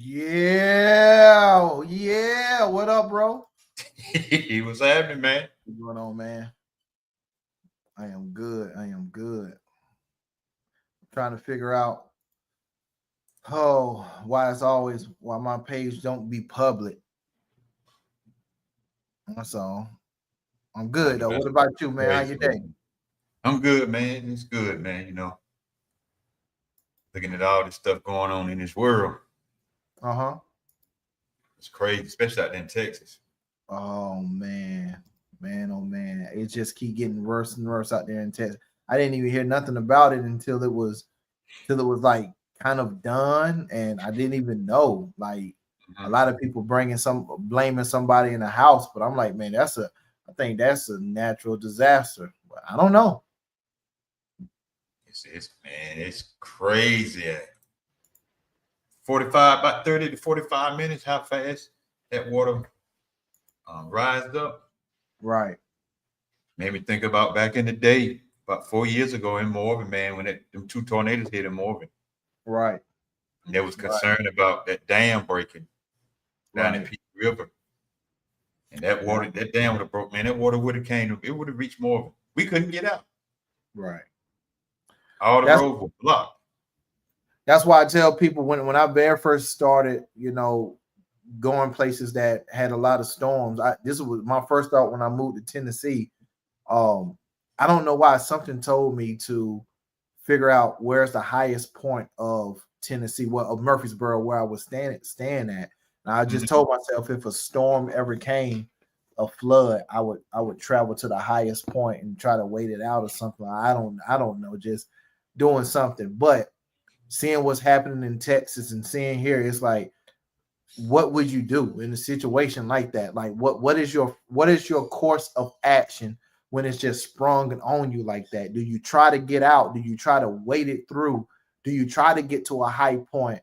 Yeah, yeah. What up, bro? He was happening, man. What's going on, man? I am good. I am good. Trying to figure out why it's always why my page don't be public. That's all. I'm I good know though. What that's about you, man? How crazy. your day? I'm good, man. It's good, man. Looking at all this stuff going on in this world, Uh-huh. it's crazy, especially out there in Texas. Oh man. Man, oh man. It just keep getting worse and worse out there in Texas. I didn't even hear nothing about it until it was like kind of done, and I didn't even know. Like a Mhm. lot of people blaming somebody in the house, but I'm like, man, I think that's a natural disaster. But I don't know. It's crazy. 45, about 30 to 45 minutes, how fast that water rised up. Right, Made me think about back in the day, about 4 years ago in Morven, man, when them two tornadoes hit in Morven. right, And there was right, concern about that dam breaking down the right. Peak River. And that Yeah, water, that dam would have broke, man. That water would have came, it would have reached Morven. We couldn't get out. right. All the That's roads were blocked. that's why I tell people when I very first started, going places that had a lot of storms. This was my first thought when I moved to Tennessee. Um, I don't know why something told me to figure out where's the highest point of Tennessee, of Murfreesboro, where I was staying at. And I just Mhm. told myself if a storm ever came, a flood, I would travel to the highest point and try to wait it out or something. I don't know, just doing something. But seeing what's happening in Texas and seeing here, it's like, what would you do in a situation like that? Like what is your course of action when it's just sprung on you like that? Do you try to get out? Do you try to wait it through? Do you try to get to a high point?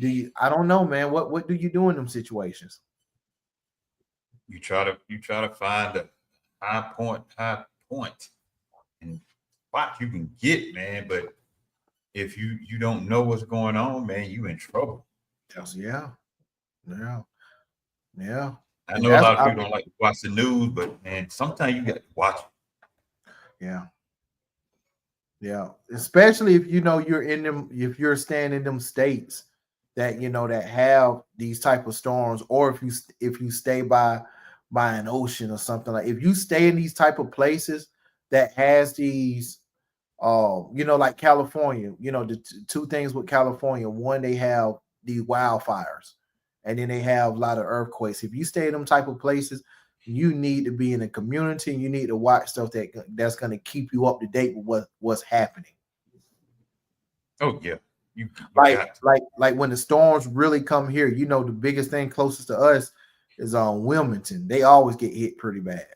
I don't know, man. What do you do in them situations? You try to find a high point and spot you can get, man. But if you don't know what's going on, man, you in trouble. Yeah, yeah, yeah. I And know a that's lot of people don't like to watch the news, but man, sometimes you got to watch it. yeah, yeah. Especially if you're in them, if you're staying in them states that have these type of storms, or if you stay by an ocean or something. Like if you stay in these type of places that has these like California, the two things with California: one, they have these wildfires, and then they have a lot of earthquakes. If you stay in them type of places, you need to be in a community, and you need to watch stuff that's going to keep you up to date with what's happening. Oh yeah, you like got to. like when the storms really come here, the biggest thing closest to us is on Wilmington. They always get hit pretty bad.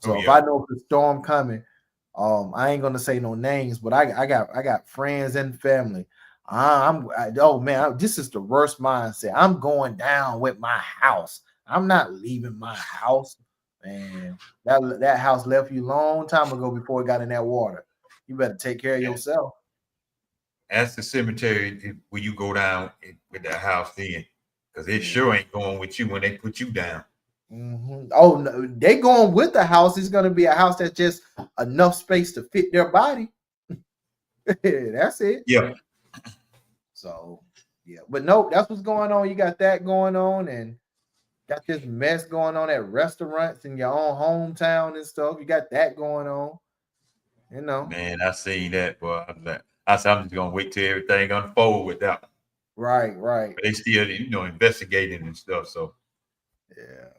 Oh So if yeah, I know if a storm coming, I ain't gonna say no names, but I got friends and family. Oh man, this is the worst mindset. I'm going down with my house. I'm not leaving my house. Man, that house left you a long time ago before it got in that water. You better take care of man. yourself. Ask the cemetery where you go down with that house then, because it Yeah. sure ain't going with you when they put you down. Oh no, they going with the house. It's gonna be a house that's just enough space to fit their body. That's it. Yeah, So yeah, but nope, that's what's going on. You got that going on, and got this mess going on at restaurants in your own hometown and stuff. You got that going on, you know. man, I seen that, boy. I said I'm just gonna wait till everything unfold with that one. Right, right. But they still, investigating and stuff. So Yeah.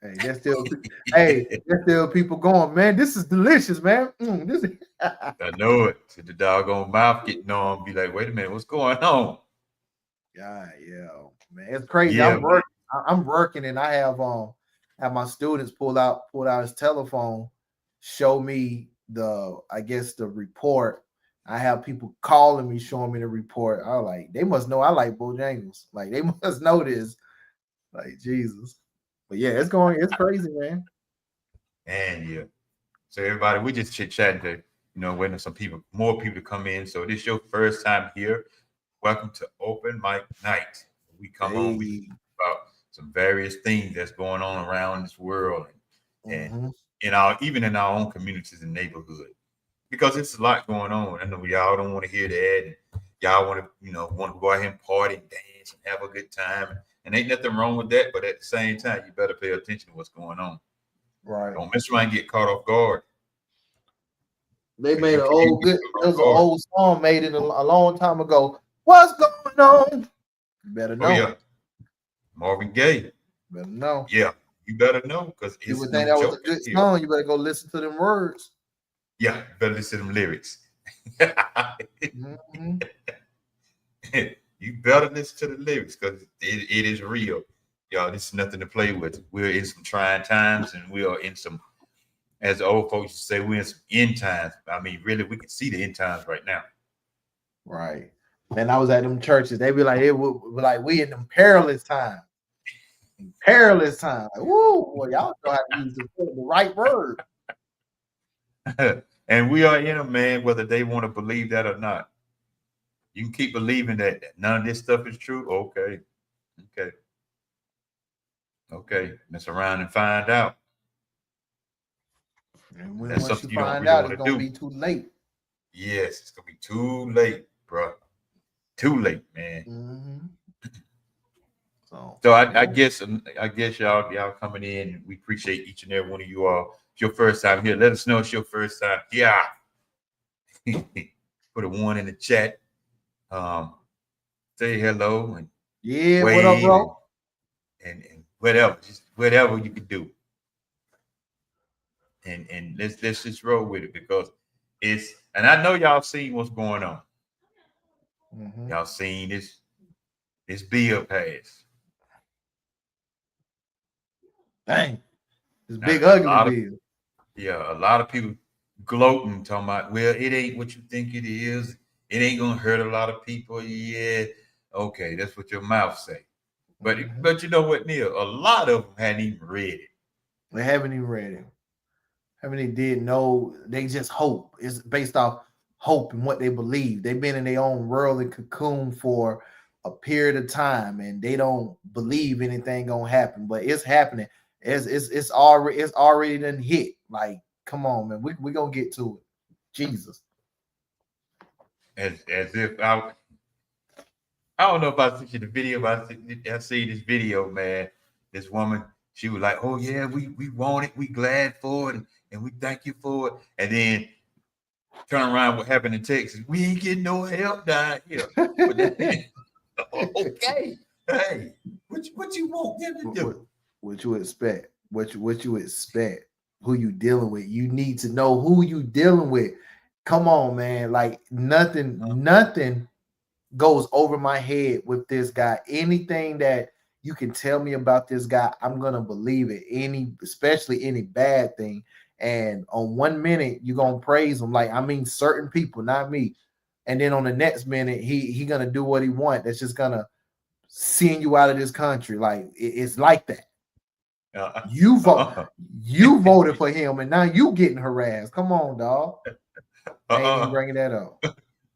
Hey, there's still people going, man. This is delicious, man. This is I know it. So the doggone mouth getting on, be like, wait a minute, what's going on? yeah, yeah, man. It's crazy. Yeah, I'm man. working. I'm working, and I have my students pull out his telephone, show me I guess the report. I have people calling me, showing me the report. I like they must know I like Bojangles. Like they must know this. Like Jesus. But yeah, it's crazy, man. And yeah. So everybody, we just chit chatting to, waiting on more people to come in. So this your first time here. Welcome to Open Mic Night. we come on, we talk about some various things that's going on around this world and even in our own communities and neighborhood, because it's a lot going on. I know y'all don't want to hear that. And y'all want to go out here and party and dance and have a good time. And ain't nothing wrong with that. But at the same time, you better pay attention to what's going on. Right. Don't mess around and get caught off guard. They made an old song made it a long time ago. What's going on? You better know. Oh, yeah. Marvin Gaye. Better know. Yeah, you better know, because you would think that was a good song. You better go listen to them words. Yeah, you better listen to them lyrics. You better listen to the lyrics, because it is real. Y'all, this is nothing to play with. We're in some trying times, and we are in some, as the old folks say, we're in some end times. I mean, really, we can see the end times right now. Right. And I was at them churches. They be like, we in them perilous times. Perilous time. Like, woo, well, y'all know how to use the right word. And we are in them, man, whether they want to believe that or not. You can keep believing that none of this stuff is true. Okay. Mess around and find out. And once you find out, it's gonna be too late. Yes, it's gonna be too late, bro. Too late, man. So I guess y'all coming in. We appreciate each and every one of you all. It's your first time here. Let us know it's your first time. Yeah. Put a 1 in the chat. Say hello and what up, bro? And whatever, just whatever you can do. And let's just roll with it, because and I know y'all seen what's going on. Y'all seen this bill pass. Dang, this big ugly bill. Yeah, a lot of people gloating, talking about, well, it ain't what you think it is. It ain't gonna hurt a lot of people. Yeah, okay, that's what your mouth say. But you know what, Neil? A lot of them hadn't even read it. They haven't even read it. They did know. They just hope. It's based off hope and what they believe. They've been in their own world and cocoon for a period of time, and they don't believe anything gonna happen. But it's happening. It's already done hit. Like, come on, man. We gonna get to it. Jesus. As if I don't know if I sent you the video, but I see this video, man. This woman, she was like, "Oh yeah, we want it, we glad for it, and we thank you for it." And then turn around, what happened in Texas? We ain't getting no help down here. But then, okay, hey, what you want them to do? What you expect? What you expect? Who you dealing with? You need to know who you dealing with. Come on, man. Like nothing goes over my head with this guy. Anything that you can tell me about this guy, I'm gonna believe it. Especially any bad thing. And on 1 minute, you're gonna praise him. Like, I mean, certain people, not me. And then on the next minute, he gonna do what he wants. That's just gonna send you out of this country. Like, it's like that. You voted for him, and now you getting harassed. Come on, dog. I ain't even bringing that up.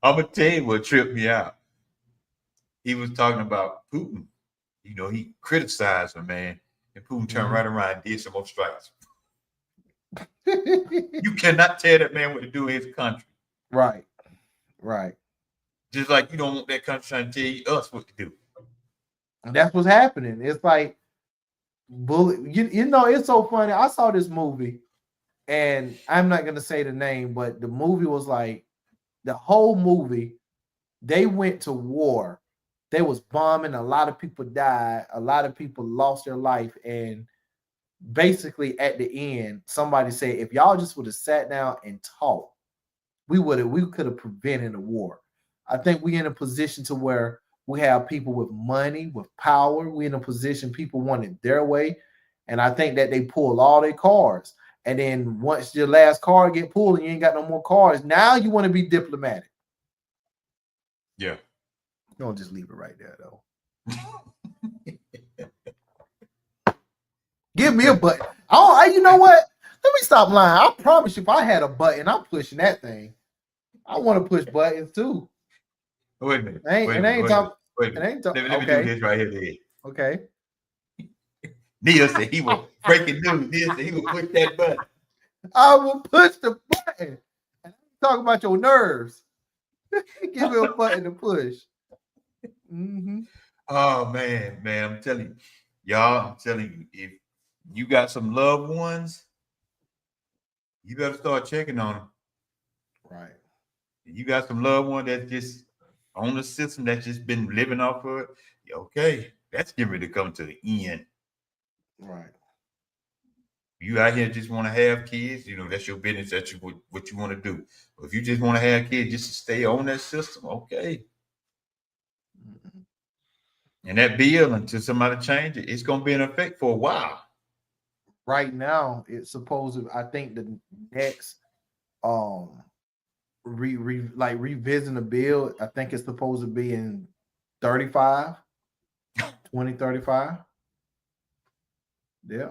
I'm gonna tell you what tripped me out. He was talking about Putin. You know, he criticized him, man, and Putin turned right around and did some more strikes. You cannot tell that man what to do in his country. Right. Just like you don't want that country trying to tell us what to do. And that's what's happening. It's like bully. You know, it's so funny. I saw this movie, and I'm not gonna say the name, but the movie was like the whole movie. They went to war. They was bombing. A lot of people died. A lot of people lost their life. And basically at the end, somebody said, if y'all just would have sat down and talked, we could have prevented a war. I think we're in a position to where we have people with money, with power. We're in a position people want it their way. And I think that they pull all their cards. And then once your last card get pulled and you ain't got no more cards, now you want to be diplomatic. Yeah. Don't just leave it right there, though. Give me a button. You know what? Let me stop lying. I promise you, if I had a button, I'm pushing that thing. I want to push buttons too. Wait a minute. I ain't talking. Wait a It minute. ain't Let me do okay. this right here. Then. Okay. Neil said he will breaking news. Neil said he will push that button. I will push the button. And talk about your nerves. Give me a button to push. Mm-hmm. Oh man, I'm telling you, y'all. I'm telling you, if you got some loved ones, you better start checking on them. Right. You got some loved one that's just on the system that's just been living off of it. Okay, that's getting ready to come to the end. Right. You out here just want to have kids, that's your business. That's what you want to do. But if you just want to have kids just to stay on that system, okay. Mm-hmm. And that bill, until somebody change it, it's gonna be in effect for a while. Right now, it's supposed to. I think the next revisiting the bill, I think it's supposed to be in 2035. Yeah.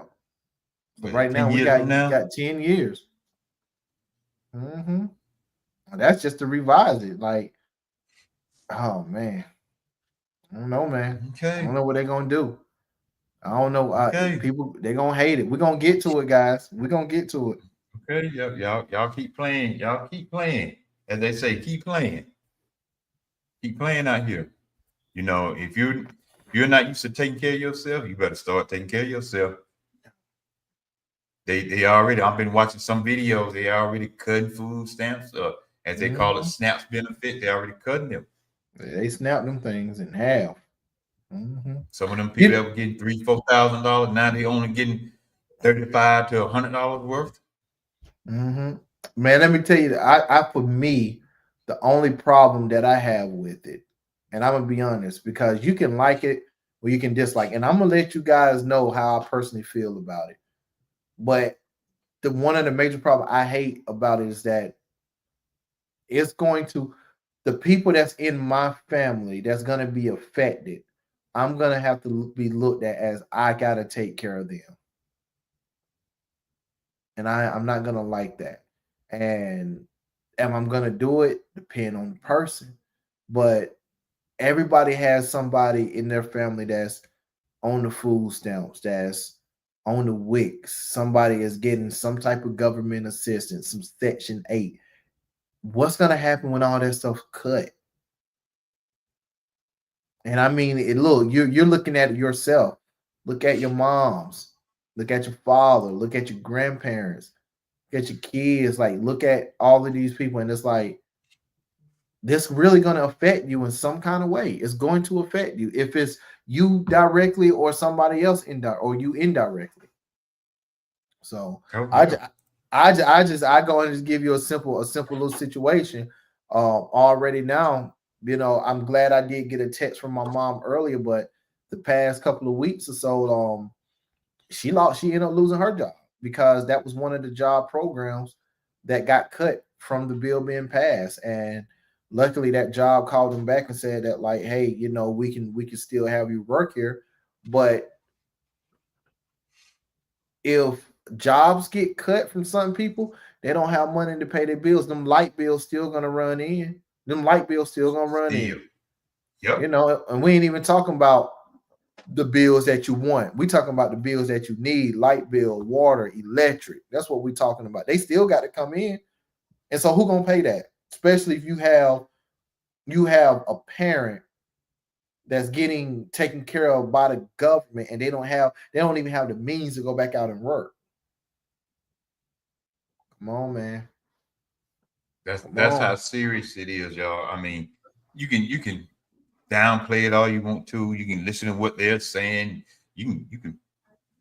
So right 10 now we years got from now, 10 years. Mm-hmm. That's just to revise it. Like, oh man. I don't know, man. I okay, don't know what they're gonna do. I don't know. okay, People they're gonna hate it. We're gonna get to it, guys. We're gonna get to it. okay. Y'all keep playing. Y'all keep playing. As they say, keep playing. Keep playing out here. If you're not used to taking care of yourself, you better start taking care of yourself. They already. I've been watching some videos. They already cutting food stamps, as they call it, Mhm. snaps benefit. They already cutting them. They snap them things in half. Mm-hmm. Some of them people You, that were getting $3,000-$4,000, now they only getting $35 to $100 worth. mm-hmm. Man, let me tell you, I for me, the only problem that I have with it, and I'm gonna be honest, because you can like it or you can dislike, and I'm gonna let you guys know how I personally feel about it. But the one of the major problems I hate about it is that it's going to the people that's in my family that's going to be affected. I'm going to have to be looked at as I got to take care of them, and I'm not going to like that. And am I'm going to do it? Depend on the person, but everybody has somebody in their family that's on the food stamps, that's on the WICs. Somebody is getting some type of government assistance, some Section 8. What's going to happen when all that stuff cut? And I mean, look, you're looking at it yourself. Look at your moms. Look at your father. Look at your grandparents. Look at your kids. Like, look at all of these people, and it's like this really going to affect you in some kind of way. It's going to affect you if it's you directly or somebody else or you indirectly. So Oh, I, yeah. I go and just give you a simple little situation. Already now, I'm glad I did get a text from my mom earlier, but the past couple of weeks or so, she ended up losing her job because that was one of the job programs that got cut from the bill being passed. And luckily that job called them back and said that, like, hey, we can still have you work here, but if jobs get cut from some people, they don't have money to pay their bills. Them light bills still gonna run in. Them light bills still gonna run Still. in. Yep. And we ain't even talking about the bills that you want. We talking about the bills that you need: light bill, water, electric. That's what we talking about. They still got to come in. And so who gonna pay that? Especially if you have a parent that's getting taken care of by the government and they don't even have the means to go back out and work. Come on, man. Come That's how on. serious it is, y'all. I mean, you can downplay it all you want to. You can listen to what they're saying. You can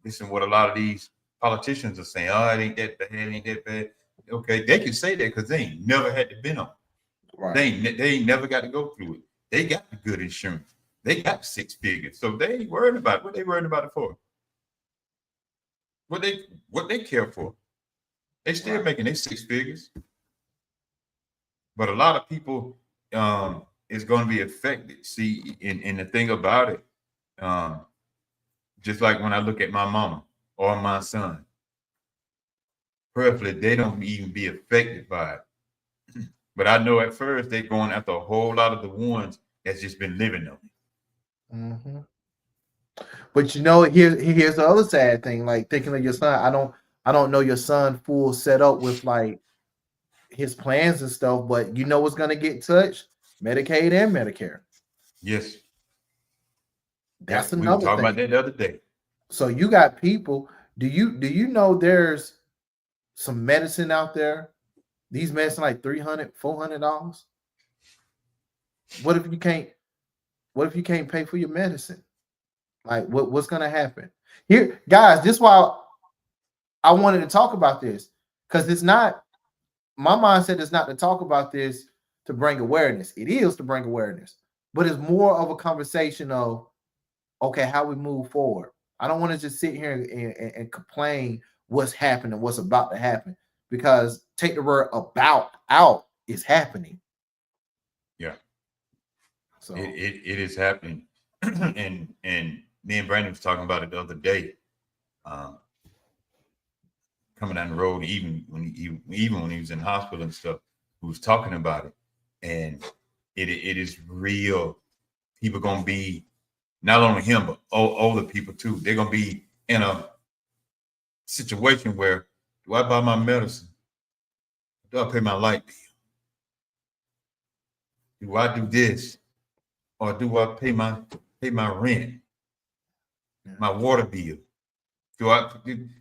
listen to what a lot of these politicians are saying. Oh, it ain't that bad, it ain't that bad. Okay, they can say that because they ain't never had to been on. Right. They ain't never got to go through it. They got the good insurance. They got 6 figures. So they ain't worried about it. What they worried about it for? What they care for? They still Right. making their 6 figures. But a lot of people is going to be affected. See, and the thing about it, um, just like when I look at my mama or my son, prayerfully they don't even be affected by it. But I know at first they're going after a whole lot of the ones that's just been living on it. Mm-hmm. But you know, here's the other sad thing. Like thinking of your son, I don't know your son full set up with like his plans and stuff. But you know what's gonna get touched? Medicaid and Medicare. Yes. That's Yep. We were another talking about thing. that the other day. So you got people. Do you know there's some medicine out there? These medicine like $300, $400. What if you can't? What if you can't pay for your medicine? Like what's gonna happen? Here, guys, this is why I wanted to talk about this. Because it's not my mindset is not to talk about this to bring awareness. It is to bring awareness, but it's more of a conversation of okay, how we move forward. I don't want to just sit here and complain what's happening, what's about to happen, because take the word about out is happening. Yeah. So It is happening. and me and Brandon was talking about it the other day. Um, coming down the road, even when he was in hospital and stuff, we was talking about it. And it is real. People gonna be not only him, but older people too. They're gonna be in a situation where do I buy my medicine? Do I pay my light bill? Do I do this? Or do I pay my rent, my water bill? Do I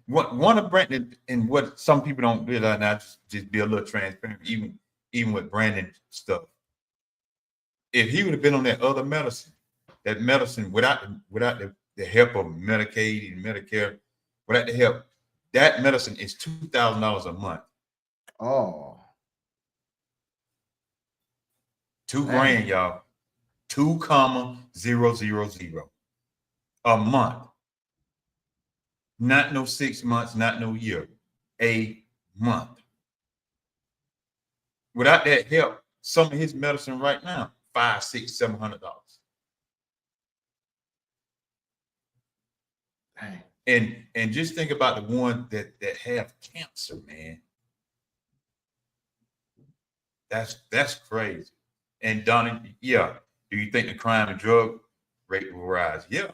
one of Brandon and what some people don't realize, and I just be a little transparent, even with Brandon stuff. If he would have been on that other medicine, that medicine without the help of Medicaid and Medicare, without the help, that medicine is $2,000 a month. oh, 2 dang. grand, y'all. 2,000 a month. Not no 6 months, not no year. A month. Without that help, some of his medicine right now, $500, $600, $700. Dang. And just think about the one that have cancer, man. That's crazy. And Donnie, yeah. Do you think the crime and drug rate will rise? Yeah.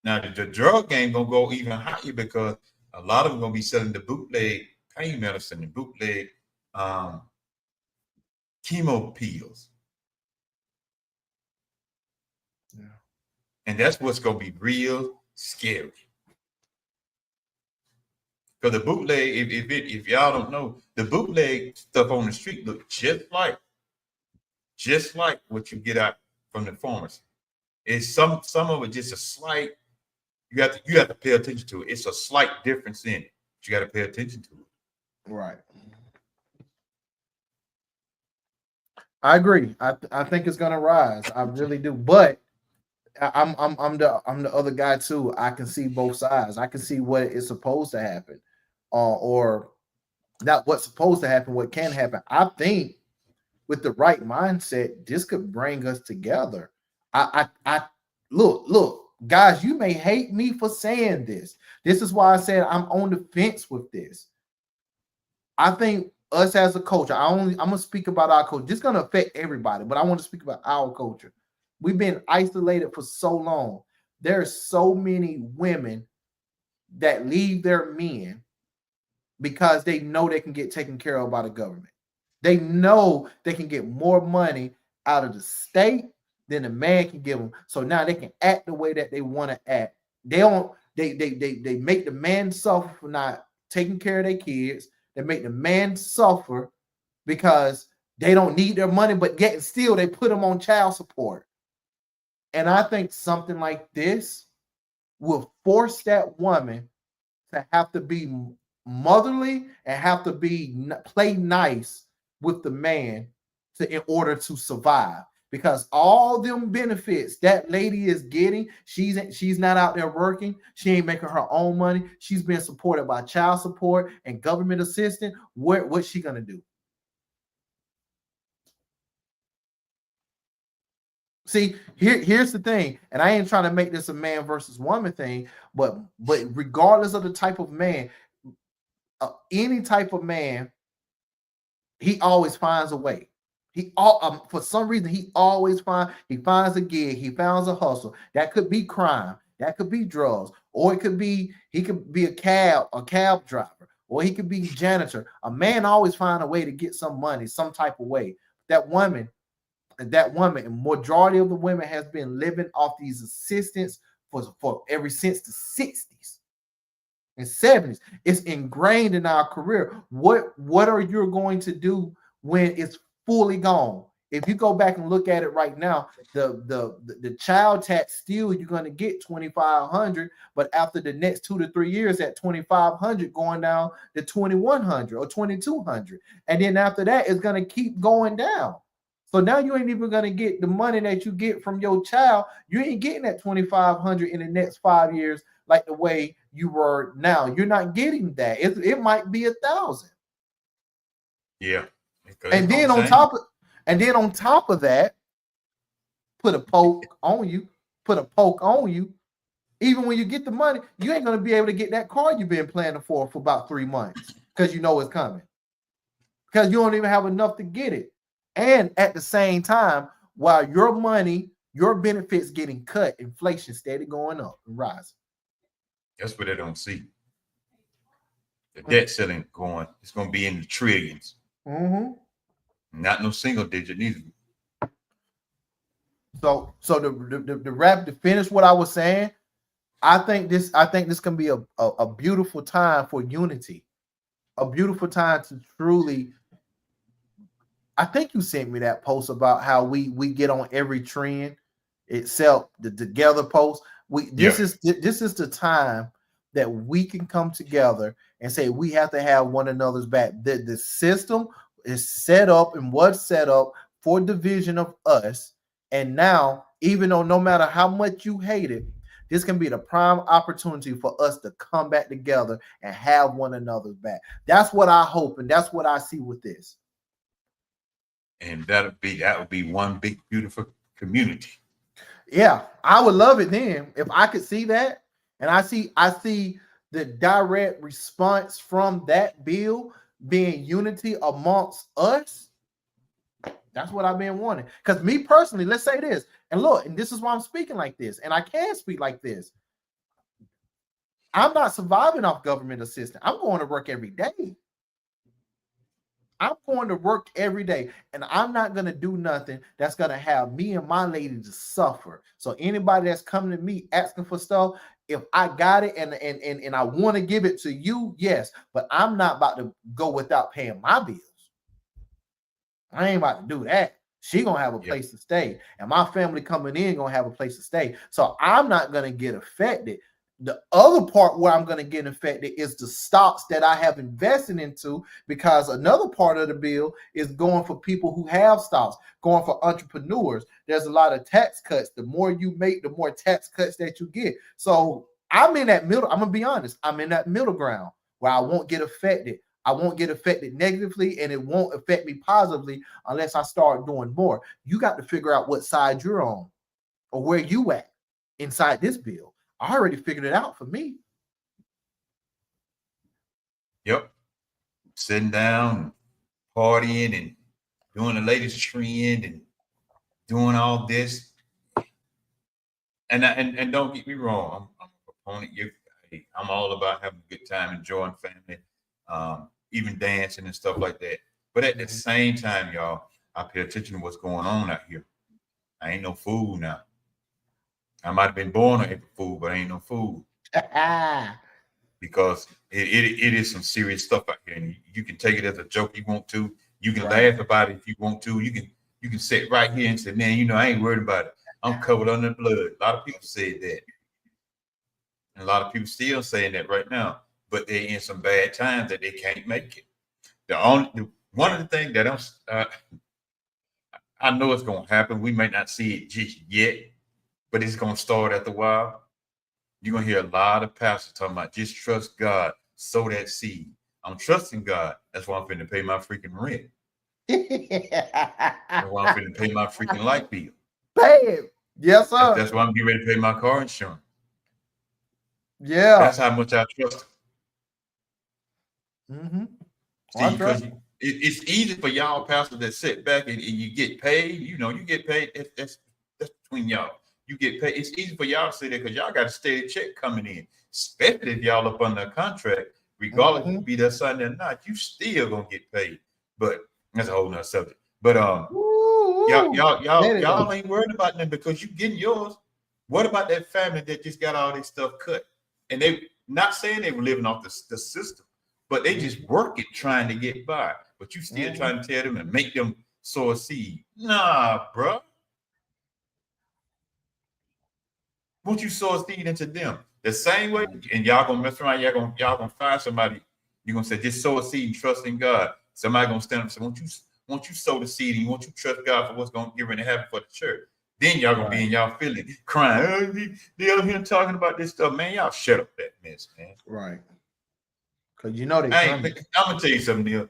Now the drug game gonna go even higher because a lot of them gonna be selling the bootleg pain medicine, the bootleg chemo pills. Yeah. And that's what's gonna be real scary. Because the bootleg, if y'all don't know, the bootleg stuff on the street look just like what you get out from the pharmacy. It's some of it just a slight. You have to pay attention to it. It's a slight difference in it. But you got to pay attention to it. Right. I agree. I think it's gonna rise. I really do. But I'm the other guy too. I can see both sides. I can see what is supposed to happen, or not what's supposed to happen. What can happen. I think with the right mindset, this could bring us together. I look, guys. You may hate me for saying this. This is why I said I'm on the fence with this. I think us as a culture, I'm gonna speak about our culture. This is gonna affect everybody, but I want to speak about our culture. We've been isolated for so long. There's so many women that leave their men because they know they can get taken care of by the government. They know they can get more money out of the state than the man can give them. So now they can act the way that they want to act. They don't. They make the man suffer for not taking care of their kids. They make the man suffer because they don't need their money, but yet still they put them on child support. And I think something like this will force that woman to have to be motherly and have to be play nice with the man in order to survive. Because all them benefits that lady is getting, she's not out there working. She ain't making her own money. She's being supported by child support and government assistance. What's she gonna do? See, here's the thing, and I ain't trying to make this a man versus woman thing, but regardless of the type of man, any type of man, he always finds a way. He all for some reason he always finds a gig, he finds a hustle. That could be crime, that could be drugs, or it could be he could be a cab driver, or he could be janitor. A man always find a way to get some money, some type of way. That woman, and majority of the women has been living off these assistants for ever since the 60s and 70s. It's ingrained in our career. What are you going to do when it's fully gone? If you go back and look at it right now, the child tax still you're going to get $2,500, but after the next 2 to 3 years, that $2,500 going down to $2,100 or $2,200, and then after that, it's going to keep going down. So now you ain't even going to get the money that you get from your child. You ain't getting that $2,500 in the next 5 years like the way you were now. You're not getting that. It might be $1,000. Yeah. And then on top of that, put a poke on you. Even when you get the money, you ain't going to be able to get that car you've been planning for about 3 months because you know it's coming. Because you don't even have enough to get it. And at the same time, while your money, your benefits getting cut, inflation steady going up and rising. That's what they don't see. The debt ceiling it's going to be in the trillions. Mm-hmm. Not no single digit neither. So the wrap to finish what I was saying, I think this can be a beautiful time for unity, a beautiful time to truly. I think you sent me that post about how we get on every trend itself, the together post. This is the time that we can come together and say we have to have one another's back. The system is set up and was set up for division of us. And now, even though no matter how much you hate it, this can be the prime opportunity for us to come back together and have one another's back. That's what I hope, and that's what I see with this. And that would be one big beautiful community. Yeah, I would love it then if I could see that, and I see the direct response from that bill being unity amongst us. That's what I've been wanting. Because me personally, let's say this, and look, and this is why I'm speaking like this, and I can speak like this. I'm not surviving off government assistance. I'm going to work every day. I'm going to work every day, and I'm not going to do nothing that's going to have me and my lady to suffer. So anybody that's coming to me asking for stuff, if I got it and I want to give it to you, yes, but I'm not about to go without paying my bills. I ain't about to do that. She going to have a place to stay, and my family coming in going to have a place to stay. So I'm not going to get affected. The other part where I'm going to get affected is the stocks that I have invested into, because another part of the bill is going for people who have stocks, going for entrepreneurs. There's a lot of tax cuts. The more you make, the more tax cuts that you get. So I'm in that middle. I'm going to be honest. I'm in that middle ground where I won't get affected. I won't get affected negatively, and it won't affect me positively unless I start doing more. You got to figure out what side you're on or where you at inside this bill. I already figured it out for me. Yep. Sitting down, partying, and doing the latest trend and doing all this. And don't get me wrong, I'm a proponent. I'm all about having a good time, enjoying family, even dancing and stuff like that. But at the same time, y'all, I pay attention to what's going on out here. I ain't no fool now. I might have been born on April Fool, but I ain't no fool. Because it is some serious stuff out here, and you can take it as a joke you want to. You can laugh about it if you want to. You can sit right here and say, man, you know, I ain't worried about it. I'm covered under blood. A lot of people said that. And a lot of people still saying that right now, but they're in some bad times that they can't make it. One of the things that I know it's going to happen. We might not see it just yet, but it's going to start after a while. You're going to hear a lot of pastors talking about just trust God, sow that seed. I'm trusting God. That's why I'm finna pay my freaking rent. That's why I'm finna pay my freaking light bill. Pay it. Yes, sir. That's why I'm getting ready to pay my car insurance. Yeah. That's how much I trust him. Mm-hmm. See, it's easy for y'all pastors that sit back and you get paid. You know, you get paid. That's between y'all. You get paid. It's easy for y'all to say that because y'all got a steady check coming in, especially if y'all up under a contract. Regardless if you be there Sunday or not, you still gonna get paid. But that's a whole nother subject. But y'all ain't worried about them because you getting yours. What about that family that just got all this stuff cut? And they not saying they were living off the system, but they just working trying to get by. But you still trying to tell them and make them sow a seed. Nah, bro. Won't you sow a seed into them? The same way, and y'all gonna mess around, y'all gonna find somebody, you're gonna say, just sow a seed and trust in God. Somebody gonna stand up and say, won't you sow the seed and won't you trust God for what's gonna get ready to happen for the church? Then y'all gonna be in y'all feeling crying. Oh, they out here talking about this stuff, man. Y'all shut up that mess, man. Right. Cause you know I'm gonna tell you something, Neil.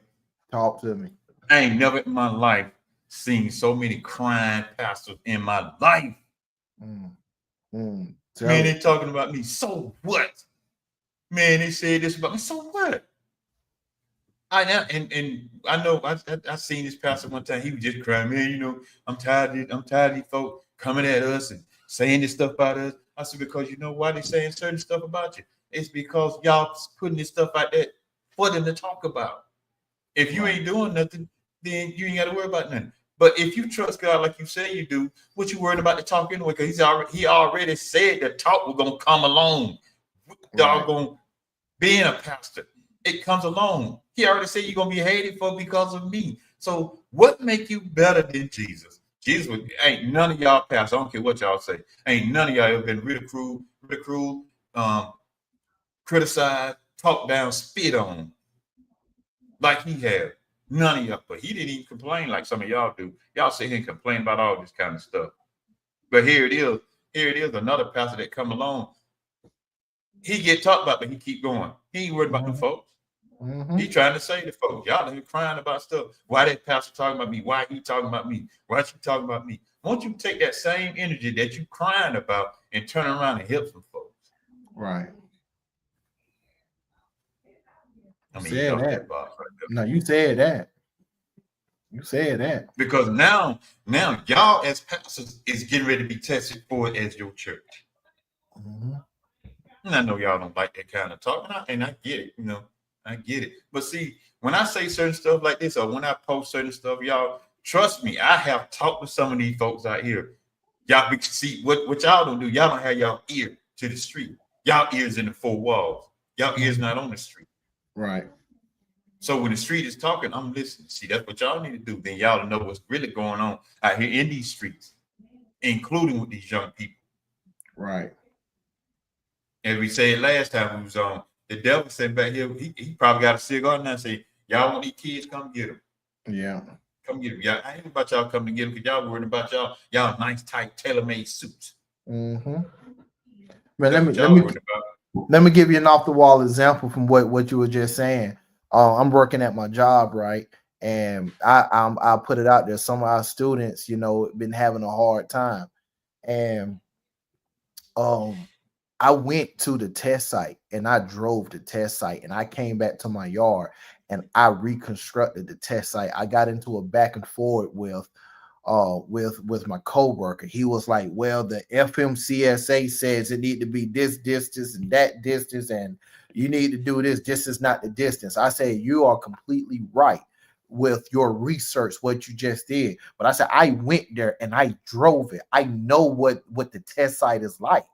Talk to me. I ain't never in my life seen so many crying pastors in my life. Man, they talking about me. So what? Man, they said this about me. So what? I know I seen this pastor one time. He was just crying, man. You know, I'm tired of these folks coming at us and saying this stuff about us. I said, because you know why they saying certain stuff about you? It's because y'all putting this stuff out there for them to talk about. If you ain't doing nothing, then you ain't got to worry about nothing. But if you trust God like you say you do, what you worried about the talk anyway? Because he already said the talk was gonna come along. Doggone being a pastor, it comes along. He already said you're gonna be hated for because of me. So what make you better than Jesus? Jesus ain't none of y'all pastors. I don't care what y'all say. Ain't none of y'all ever been ridiculed, criticized, talked down, spit on like he had. None of y'all, but he didn't even complain like some of y'all do. Y'all sit here and complain about all this kind of stuff. But here it is. Here it is. Another pastor that come along. He get talked about, but he keep going. He ain't worried about the folks. He trying to say to folks, y'all ain't crying about stuff. Why that pastor talking about me? Why he talking about me? Why she talking about me? Won't you take that same energy that you crying about and turn around and help some folks? Right. I mean, you that. No, you said that. You said that. Because now y'all as pastors is getting ready to be tested for it as your church. And I know y'all don't like that kind of talk, and I get it, you know, I get it. But see, when I say certain stuff like this, or when I post certain stuff, y'all trust me, I have talked with some of these folks out here. Y'all see what y'all don't do. Y'all don't have y'all ear to the street. Y'all ears in the four walls. Y'all ears not on the street. Right. So when the street is talking, I'm listening. See, that's what y'all need to do. Then y'all know what's really going on out here in these streets, including with these young people. Right. As we said last time we was on, the devil said back here, he probably got a cigar now and say, y'all want these kids, come get them. Yeah. Come get them. Y'all, I ain't about y'all coming to get them because y'all worried about y'all nice, tight, tailor-made suits. But let me give you an off-the-wall example from what you were just saying. I'm working at my job, right? And I put it out there. Some of our students, you know, been having a hard time. And I went to the test site and I drove the test site and I came back to my yard and I reconstructed the test site. I got into a back and forth with my coworker. He was like, well, the FMCSA says it need to be this distance and that distance, and you need to do this. This is not the distance. I say you are completely right with your research, what you just did. But I said, I went there and I drove it. I know what the test site is like.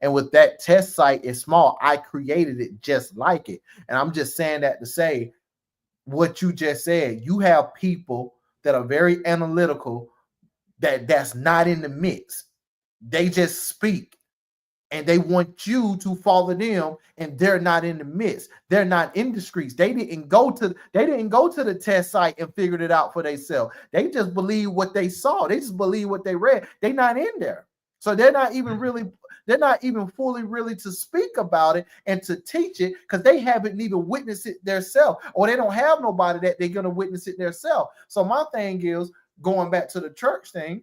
And with that test site is small, I created it just like it. And I'm just saying that to say what you just said. You have people that are very analytical that's not in the mix. They just speak and they want you to follow them, and they're not in the midst. They're not in the streets. They didn't go to the test site and figured it out for themselves. They just believe what they saw. They just believe what they read. They're not in there. So they're not even fully really to speak about it and to teach it because they haven't even witnessed it themselves, or they don't have nobody that they're going to witness it themselves. So my thing is, going back to the church thing,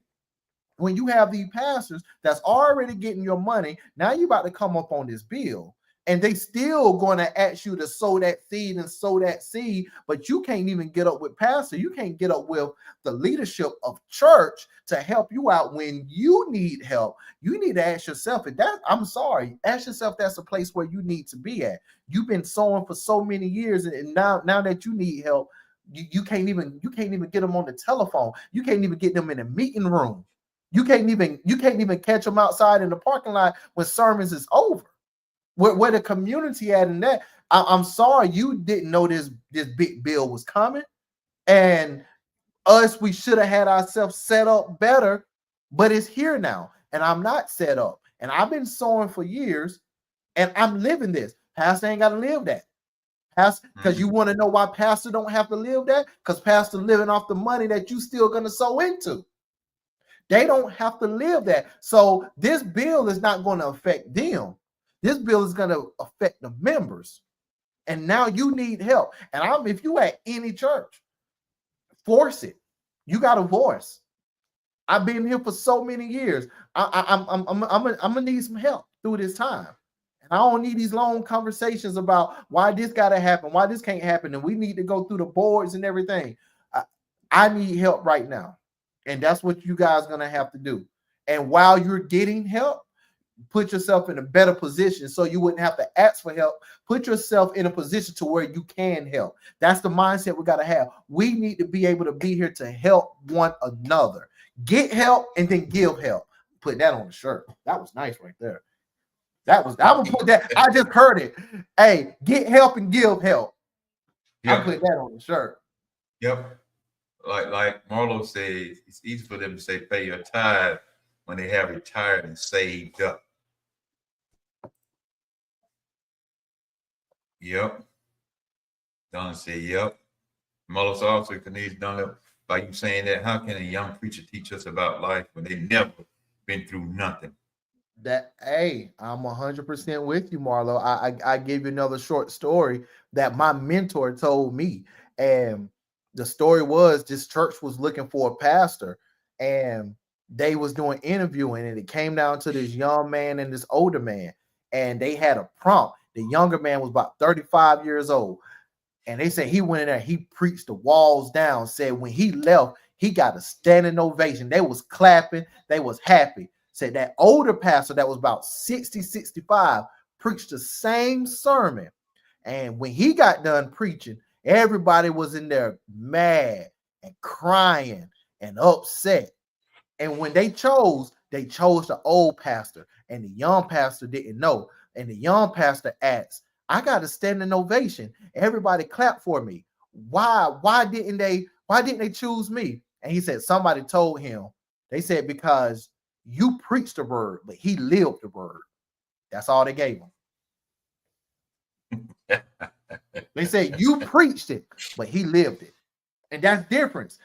when you have these pastors that's already getting your money, now you about to come up on this bill and they still going to ask you to sow that seed, but you can't even get up with pastor. You can't get up with the leadership of church to help you out when you need help. You need to ask yourself, ask yourself that's a place where you need to be at. You've been sowing for so many years, and now that you need help, you can't even get them on the telephone. You can't even get them in a meeting room. You can't even catch them outside in the parking lot when sermons is over. Where the community at in that? I'm sorry you didn't know this big bill was coming, and we should have had ourselves set up better, but it's here now, and I'm not set up, and I've been sowing for years, and I'm living this. Pastor ain't got to live that. Because you want to know why pastor don't have to live that? Because pastor living off the money that you still going to sow into. They don't have to live that. So this bill is not going to affect them. This bill is going to affect the members. And now you need help. And if you at any church, force it. You got a voice. I've been here for so many years. I'm gonna need some help through this time. And I don't need these long conversations about why this got to happen, why this can't happen, and we need to go through the boards and everything. I need help right now. And that's what you guys are going to have to do. And while you're getting help, put yourself in a better position so you wouldn't have to ask for help. Put yourself in a position to where you can help. That's the mindset we got to have. We need to be able to be here to help one another. Get help and then give help. Put that on the shirt. That was nice right there. I would put that. I just heard it. Hey, get help and give help. Yep. I put that on the shirt. Yep. Like Marlo says, it's easy for them to say pay your tithe when they have retired and saved up. Yep. Donna said, yep. Marlo also needs Donna by you saying that. How can a young preacher teach us about life when they never been through nothing? I'm 100% with you, Marlo. I gave you another short story that my mentor told me, and the story was this church was looking for a pastor, and they was doing interviewing, and it came down to this young man and this older man, and they had a prompt. The younger man was about 35 years old, and they said he went in there, he preached the walls down, said when he left, he got a standing ovation. They was clapping, they was happy. Said that older pastor that was about 60, 65 preached the same sermon. And when he got done preaching, everybody was in there mad and crying and upset. And when they chose the old pastor, and the young pastor didn't know. And the young pastor asked, I got a standing ovation. Everybody clapped for me. Why didn't they choose me? And he said, somebody told him. They said, because you preached the word, but he lived the word. That's all they gave him. They said you preached it, but he lived it. And that's difference.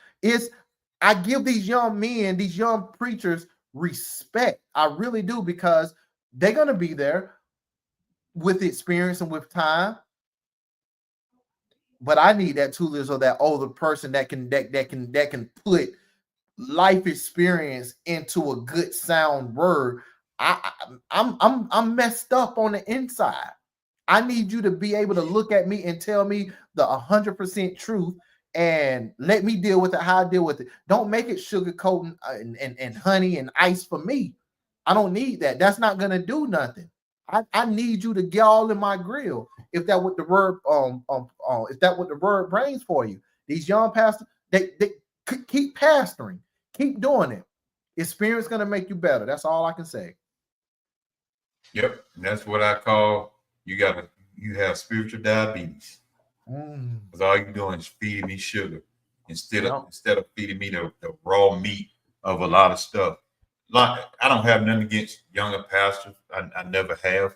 I give these young men, these young preachers respect. I really do, because they're going to be there with experience and with time. But I need that tutelage or that older person that can put life experience into a good sound word. I'm messed up on the inside. I need you to be able to look at me and tell me the 100% truth and let me deal with it how I deal with it. Don't make it sugarcoat and honey and ice for me. I don't need that. That's not gonna do nothing. I need you to get all in my grill. If that what the word if that what the word brings for you. These young pastors, they keep pastoring, keep doing it. Experience gonna make you better. That's all I can say. Yep, that's what I call you have spiritual diabetes. Because all you're doing is feeding me sugar instead of feeding me the raw meat of a lot of stuff. Like, I don't have nothing against younger pastors. I never have.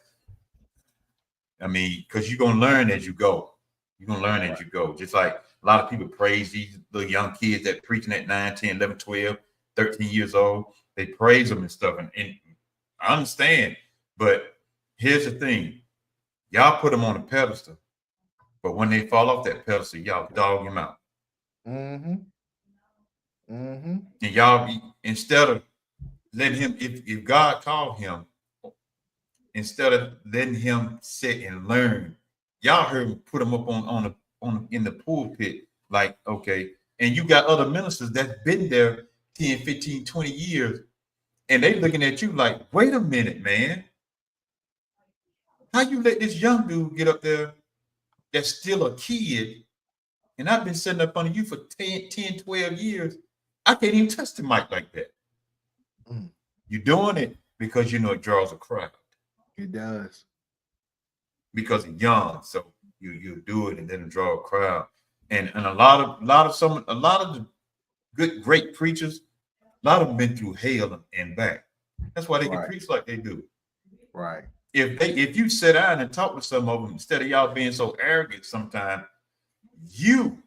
I mean, because you're gonna learn as you go. You're gonna learn as you go. Just like a lot of people praise these little young kids that preaching at 9, 10, 11, 12, 13 years old. They praise them and stuff. And I understand, but here's the thing. Y'all put them on a pedestal, but when they fall off that pedestal, y'all dog them out. And y'all, instead of letting him, if God called him instead of letting him sit and learn. Y'all heard him put him up on in the pulpit, like, okay, and you got other ministers that's been there 10, 15, 20 years, and they looking at you like, wait a minute, man. How you let this young dude get up there that's still a kid, and I've been sitting up under you for 10, 12 years. I can't even touch the mic like that. Mm. You're doing it because you know it draws a crowd. It does. Because it's young, so you do it and then draw a crowd. And a lot of the good great preachers, a lot of them been through hell and back. That's why they can preach like they do. Right. If you sit down and talk to some of them, instead of y'all being so arrogant sometimes, you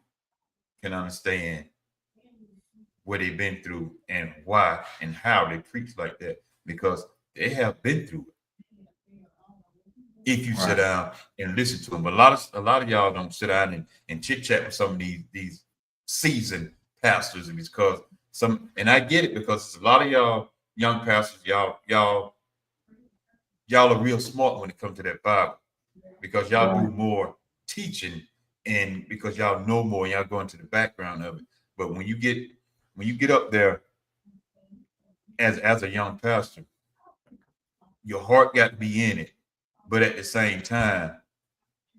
can understand what they've been through and why and how they preach like that, because they have been through it. If you sit down and listen to them. But a lot of y'all don't sit down and chit chat with some of these seasoned pastors, because and I get it, because a lot of y'all young pastors, y'all are real smart when it comes to that Bible, because y'all do more teaching, and because y'all know more, y'all go into the background of it. But when you get up there as a young pastor, your heart got to be in it. But at the same time,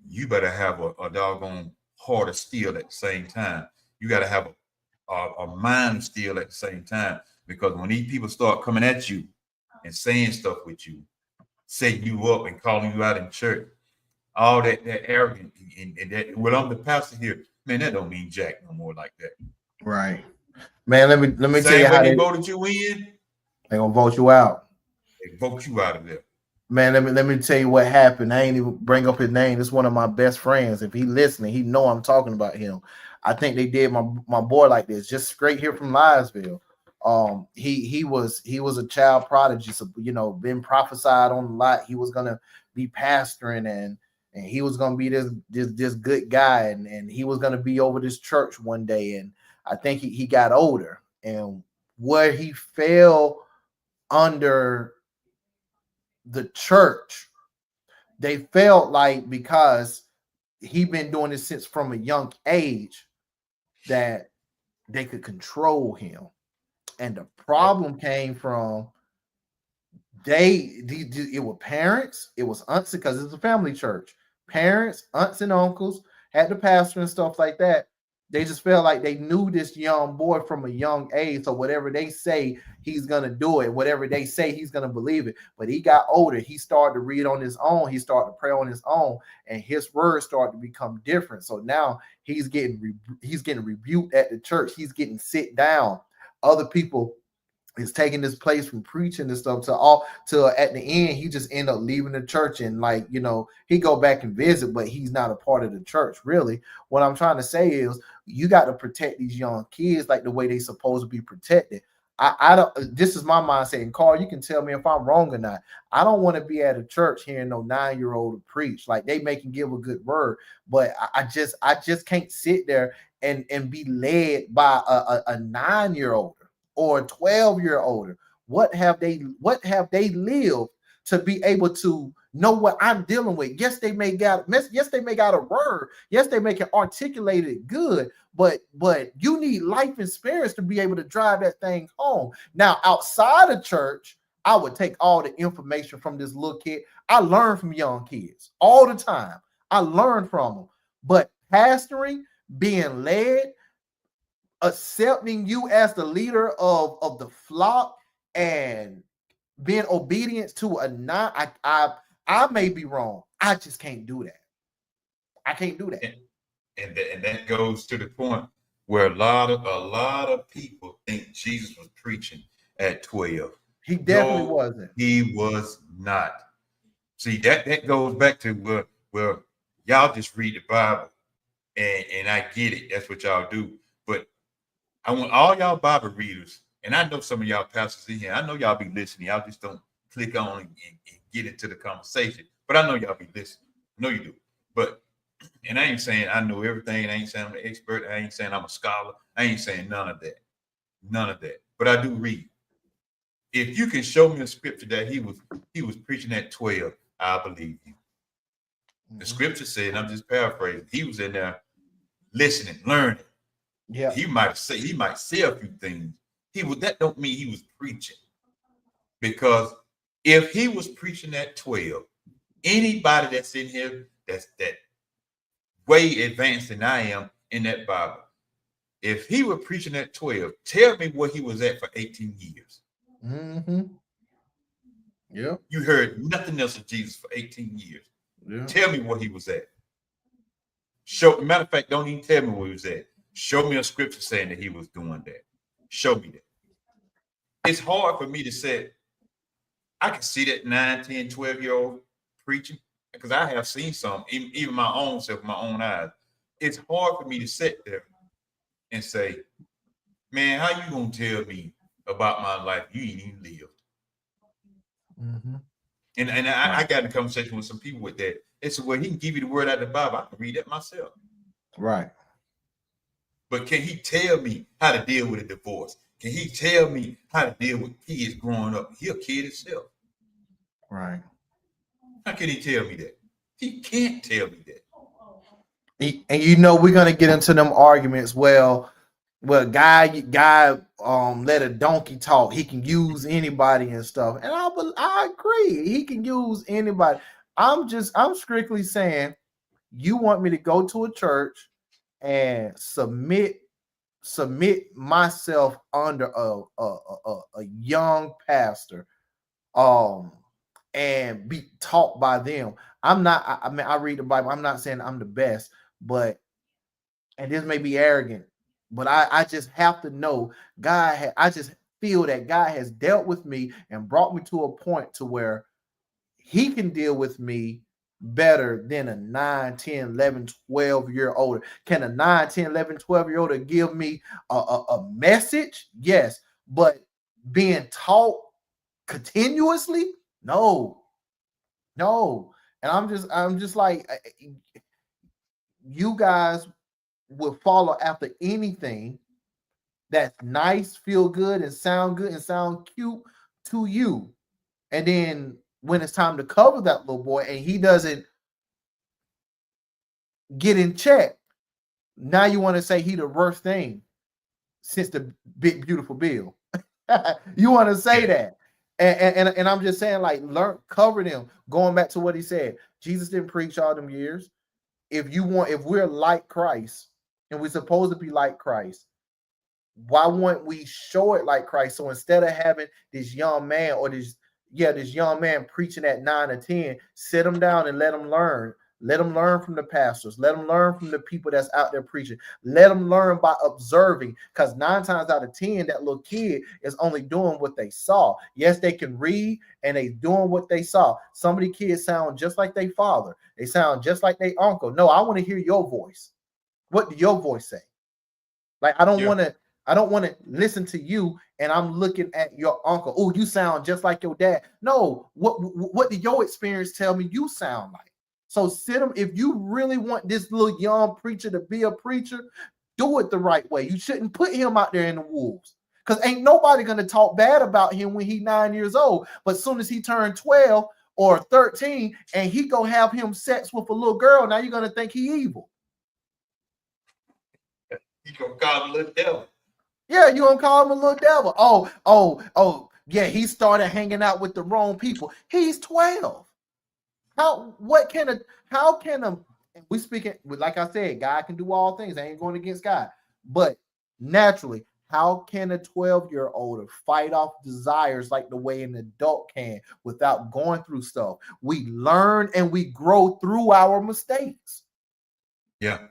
you better have a doggone heart of steel at the same time. You got to have a mind of steel at the same time, because when these people start coming at you and saying stuff with you, setting you up and calling you out in church, all that arrogant and that, well, I'm the pastor here, man, that don't mean jack no more like that. Right. Man, let me tell you how they voted you in. They gonna vote you out. They vote you out of there. Man, let me tell you what happened. I ain't even bring up his name. It's one of my best friends. If he listening, he know I'm talking about him. I think they did my boy like this, just straight here from Liesville. He was a child prodigy, so, been prophesied on a lot. He was gonna be pastoring and he was gonna be this good guy, and he was gonna be over this church one day. And I think he got older, and where he fell under the church, they felt like, because he been doing this since from a young age, that they could control him. And the problem came from it was parents, it was aunts, because it's a family church. Parents, aunts and uncles had the pastor and stuff like that. They just felt like they knew this young boy from a young age. So whatever they say, he's going to do it. Whatever they say, he's going to believe it. But he got older. He started to read on his own. He started to pray on his own. And his words started to become different. So now he's getting rebuked at the church. He's getting sit down. Other people is taking this place from preaching and stuff to at the end, he just end up leaving the church, and he go back and visit, but he's not a part of the church. Really, what I'm trying to say is, you got to protect these young kids like the way they supposed to be protected. I don't. This is my mindset, and Carl, you can tell me if I'm wrong or not. I don't want to be at a church hearing no 9-year-old preach. Like, they may can give a good word, but I just can't sit there and be led by a 9-year-old or a 12-year-old. What have they lived to be able to know what I'm dealing with? Yes, they may got a word. Yes, they may can articulate it good, but you need life experience to be able to drive that thing home. Now, outside of church, I would take all the information from this little kid. I learn from young kids all the time. I learn from them. But pastoring, being led, accepting you as the leader of the flock, and being obedient to I may be wrong. I just can't do that. I can't do that. And that goes to the point where a lot of people think Jesus was preaching at 12. He definitely wasn't. He was not. See, that goes back to where y'all just read the Bible, and I get it. That's what y'all do. But I want all y'all Bible readers, and I know some of y'all pastors in here, I know y'all be listening. Y'all just don't click on and get into the conversation. But I know y'all be listening. I know you do. But, and I ain't saying I know everything. I ain't saying I'm an expert. I ain't saying I'm a scholar. I ain't saying none of that. None of that. But I do read. If you can show me a scripture that he was preaching at 12, I believe you. The Mhm. scripture said, I'm just paraphrasing, he was in there listening, learning. Yeah. He might say a few things. That don't mean he was preaching. Because if he was preaching at 12, anybody that's in here that's that way advanced than I am in that Bible, if he were preaching at 12, tell me where he was at for 18 years. Mm-hmm. Yeah. You heard nothing else of Jesus for 18 years. Yeah. Tell me where he was at. Matter of fact, don't even tell me where he was at. Show me a scripture saying that he was doing that. Show me that. It's hard for me to say, I can see that 9, 10, 12-year-old preaching, because I have seen some, even my own self, my own eyes. It's hard for me to sit there and say, man, how you gonna tell me about my life you ain't even lived? Mm-hmm. And I got in a conversation with some people with that. They said, well, he can give you the word out of the Bible. I can read that myself. Right. But can he tell me how to deal with a divorce? Can he tell me how to deal with kids growing up? He a kid himself. Right. How can he tell me that? He can't tell me that. And you know we're gonna get into them arguments. Well, guy let a donkey talk. He can use anybody and stuff. And I agree. He can use anybody. I'm strictly saying, you want me to go to a church and submit myself under a young pastor, and be taught by them. I mean, I read the Bible. I'm not saying I'm the best, but, and this may be arrogant, but I just have to know I just feel that God has dealt with me and brought me to a point to where he can deal with me better than a 9, 10, 11, 12-year older. Can a 9, 10, 11, 12-year older give me a message? Yes. But being taught continuously? No. And I'm just like, you guys will follow after anything that's nice, feel good, and sound cute to you. And then when it's time to cover that little boy and he doesn't get in check, now you want to say he the worst thing since the big beautiful bill. You want to say that. And I'm just saying, like, cover them. Going back to what he said, Jesus didn't preach all them years. If we're like Christ and we're supposed to be like Christ, why wouldn't we show it like Christ? So instead of having this young man or this young man preaching at 9 or 10, sit him down and let him learn. Let them learn from the pastors. Let them learn from the people that's out there preaching. Let them learn by observing, because 9 times out of 10, that little kid is only doing what they saw. Yes, they can read and they doing what they saw. Some of the kids sound just like their father. They sound just like their uncle. No, I want to hear your voice. What do your voice say? Like, I don't want to listen to you and I'm looking at your uncle. Oh, you sound just like your dad. No, what did your experience tell me you sound like? So sit him. If you really want this little young preacher to be a preacher, do it the right way. You shouldn't put him out there in the wolves, because ain't nobody going to talk bad about him when he's 9 years old. But as soon as he turned 12 or 13 and he go have him sex with a little girl, now you're going to think he evil. You gonna call him a little devil. Yeah, you gonna call him a little devil. Oh, yeah, he started hanging out with the wrong people. He's 12. How can we speaking, like I said, God can do all things. I ain't going against God. But naturally, how can a 12-year-old fight off desires like the way an adult can without going through stuff? We learn and we grow through our mistakes. Yeah.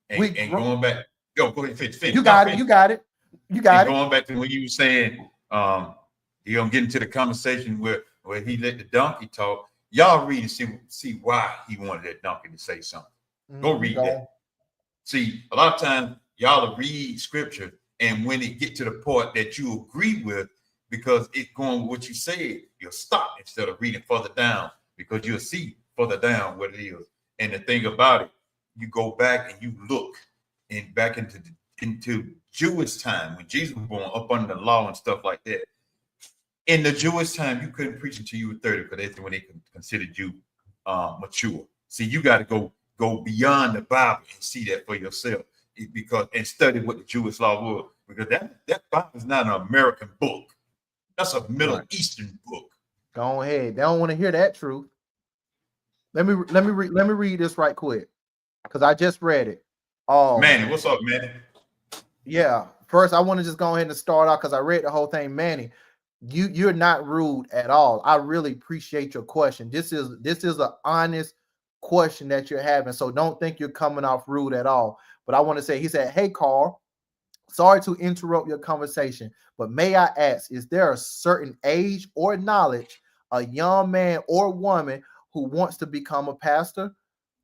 And going back, go ahead, finish. You got it. Going back to when you were saying, you're gonna get into the conversation where he let the donkey talk. Y'all read and see why he wanted that donkey to say something. Go read that. See, a lot of times y'all read scripture, and when it get to the part that you agree with, because it's going with what you said, you'll stop instead of reading further down, because you'll see further down what it is. And the thing about it, you go back and you look and back into Jewish time when Jesus was born, up under the law and stuff like that. In the Jewish time, you couldn't preach until you were 30, because that's when they considered you mature. See, you got to go beyond the Bible and see that for yourself, and study what the Jewish law was, because that Bible is not an American book. That's a Middle Eastern book. Go ahead. They don't want to hear that truth. Let me read this right quick, because I just read it. Manny, what's up, Manny? Yeah. First, I want to just go ahead and start out because I read the whole thing. Manny, you're not rude at all. I really appreciate your question. This is an honest question that you're having, so don't think you're coming off rude at all. But I want to say, he said, "Hey, Carl, sorry to interrupt your conversation, but may I ask, is there a certain age or knowledge a young man or woman who wants to become a pastor?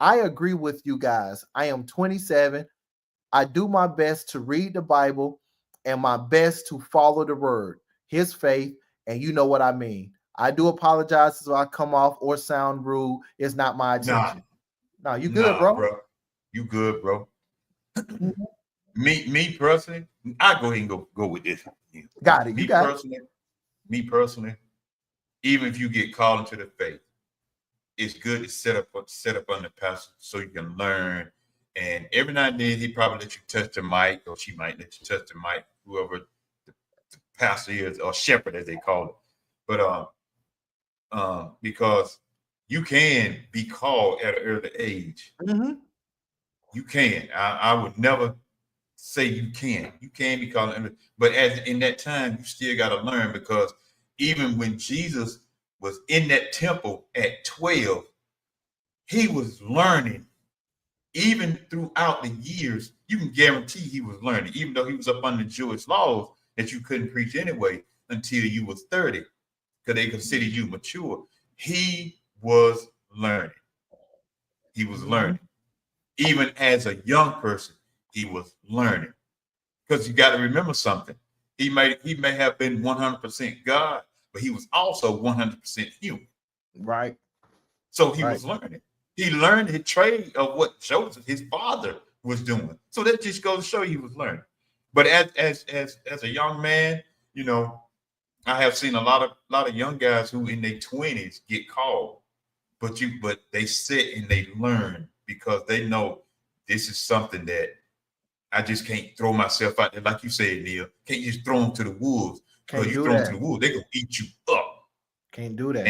I agree with you guys. I am 27. I do my best to read the Bible and my best to follow the word, his faith, and you know what I mean. I do apologize if I come off or sound rude. It's not my intention." No, you good, bro? You good, bro. Me personally, I go ahead and go with this. Got it. Me personally, even if you get called into the faith, it's good to set up on the pastor so you can learn. And every now and then he probably let you touch the mic, or she might let you touch the mic, whoever the pastor is, or shepherd as they call it. But because you can be called at an early age. Mm-hmm. You can. I would never say you can't. You can be called, but in that time, you still got to learn, because even when Jesus was in that temple at 12, he was learning. Even throughout the years, you can guarantee he was learning, even though he was up under Jewish laws that you couldn't preach anyway until you was 30, because they considered you mature. He was learning. He was learning. Even as a young person, he was learning. Because you got to remember something. He may have been 100% God, but he was also 100% human. Right. So he was learning. He learned his trade of what Joseph, his father, was doing. So that just goes to show he was learning. But as a young man, you know, I have seen a lot of young guys who in their 20s get called, but they sit and they learn, because they know this is something that I just can't throw myself out there, like you said, Neil. Can't just throw them to the wolves. Because you throw them to the wolves, they're gonna eat you up. Can't do that.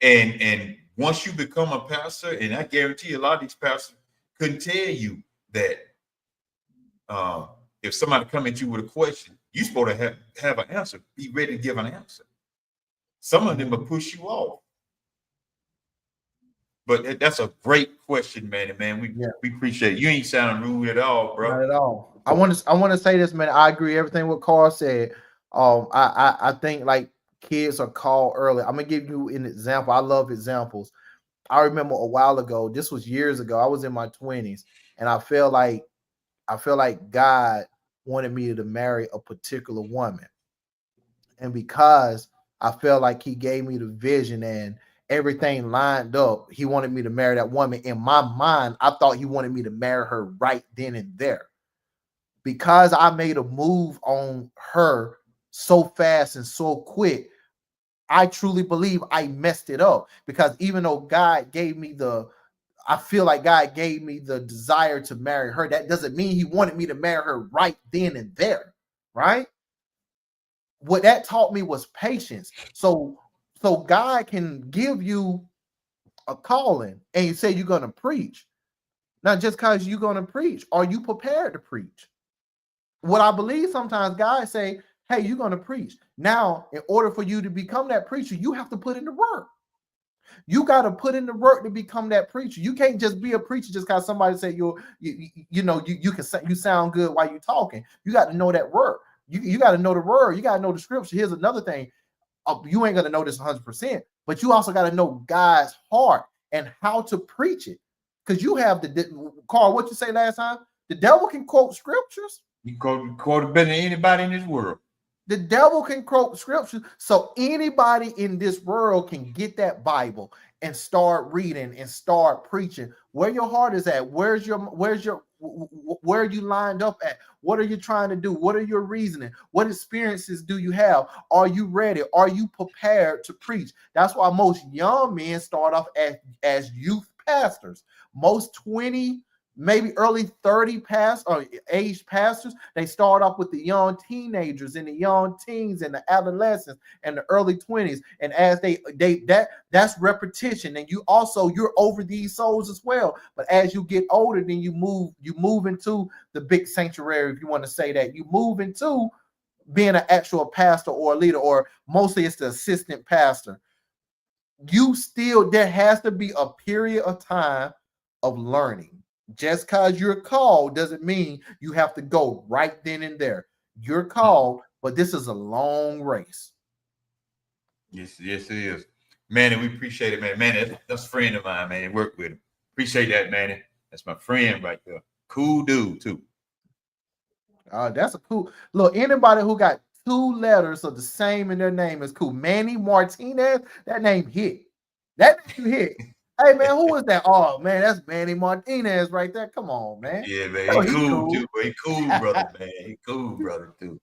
And once you become a pastor, and I guarantee a lot of these pastors couldn't tell you that if somebody come at you with a question, you're supposed to have an answer, be ready to give an answer. Some of them will push you off. But that's a great question, man. We appreciate it. You ain't sounding rude at all, bro. Not at all. I want to say this, man. I agree everything what Carl said. I think like kids are called early. I'm gonna give you an example. I love examples. I remember a while ago, this was years ago, I was in my 20s, and I feel like God wanted me to marry a particular woman. And because I felt like he gave me the vision and everything lined up, he wanted me to marry that woman. In my mind, I thought he wanted me to marry her right then and there. Because I made a move on her so fast and so quick, I truly believe I messed it up, because even though God gave me I feel like God gave me the desire to marry her, that doesn't mean he wanted me to marry her right then and there, right? What that taught me was patience. So God can give you a calling and you say you're going to preach. Not just because you're going to preach. Are you prepared to preach? What I believe sometimes guys say, hey, you're going to preach. Now, in order for you to become that preacher, you have to put in the work. You got to put in the work to become that preacher. You can't just be a preacher just because somebody say you sound good while you're talking. You got to know that word. You got to know the word. You got to know the scripture. Here's another thing. You ain't going to know this 100%, but you also got to know God's heart and how to preach it. Because you have Carl, what you say last time? The devil can quote scriptures. He quoted better than anybody in this world. The devil can quote scripture, so anybody in this world can get that Bible and start reading and start preaching. Where your heart is at, where are you lined up at? What are you trying to do? What are your reasoning? What experiences do you have? Are you ready? Are you prepared to preach? That's why most young men start off as youth pastors. Most 20, maybe early 30 age pastors, they start off with the young teenagers and the young teens and the adolescents and the early 20s. And as that's repetition. And you're over these souls as well. But as you get older, then you move into the big sanctuary, if you want to say that. You move into being an actual pastor or a leader, or mostly it's the assistant pastor. There has to be a period of time of learning. Just because you're called doesn't mean you have to go right then and there. You're called, but this is a long race. Yes, it is. Manny, we appreciate it, man. Manny, that's a friend of mine, man. Work with him. Appreciate that, Manny. That's my friend right there. Cool dude, too. That's a cool look. Anybody who got 2 letters of the same in their name is cool. Manny Martinez, that name hit. That name hit. Hey man, who is that? Oh man, that's Manny Martinez right there. Come on, man. Yeah, man. He cool too. He cool, brother, man. He cool, brother, too.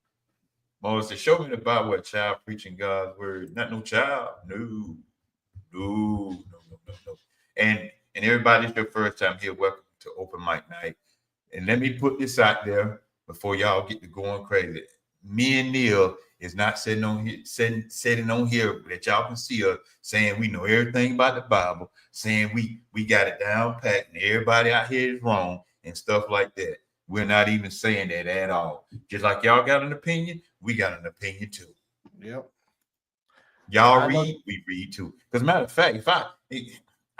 Moses, show me the Bible, a child preaching God's word. Not no child. No. And everybody, it's your first time here. Welcome to Open Mic Night. And let me put this out there before y'all get to going crazy. Me and Neil is not sitting on here that y'all can see us saying we know everything about the Bible, saying we got it down pat and everybody out here is wrong and stuff like that. We're not even saying that at all. Just like y'all got an opinion, we got an opinion too. Yep. Y'all read, we read too. Because matter of fact, if I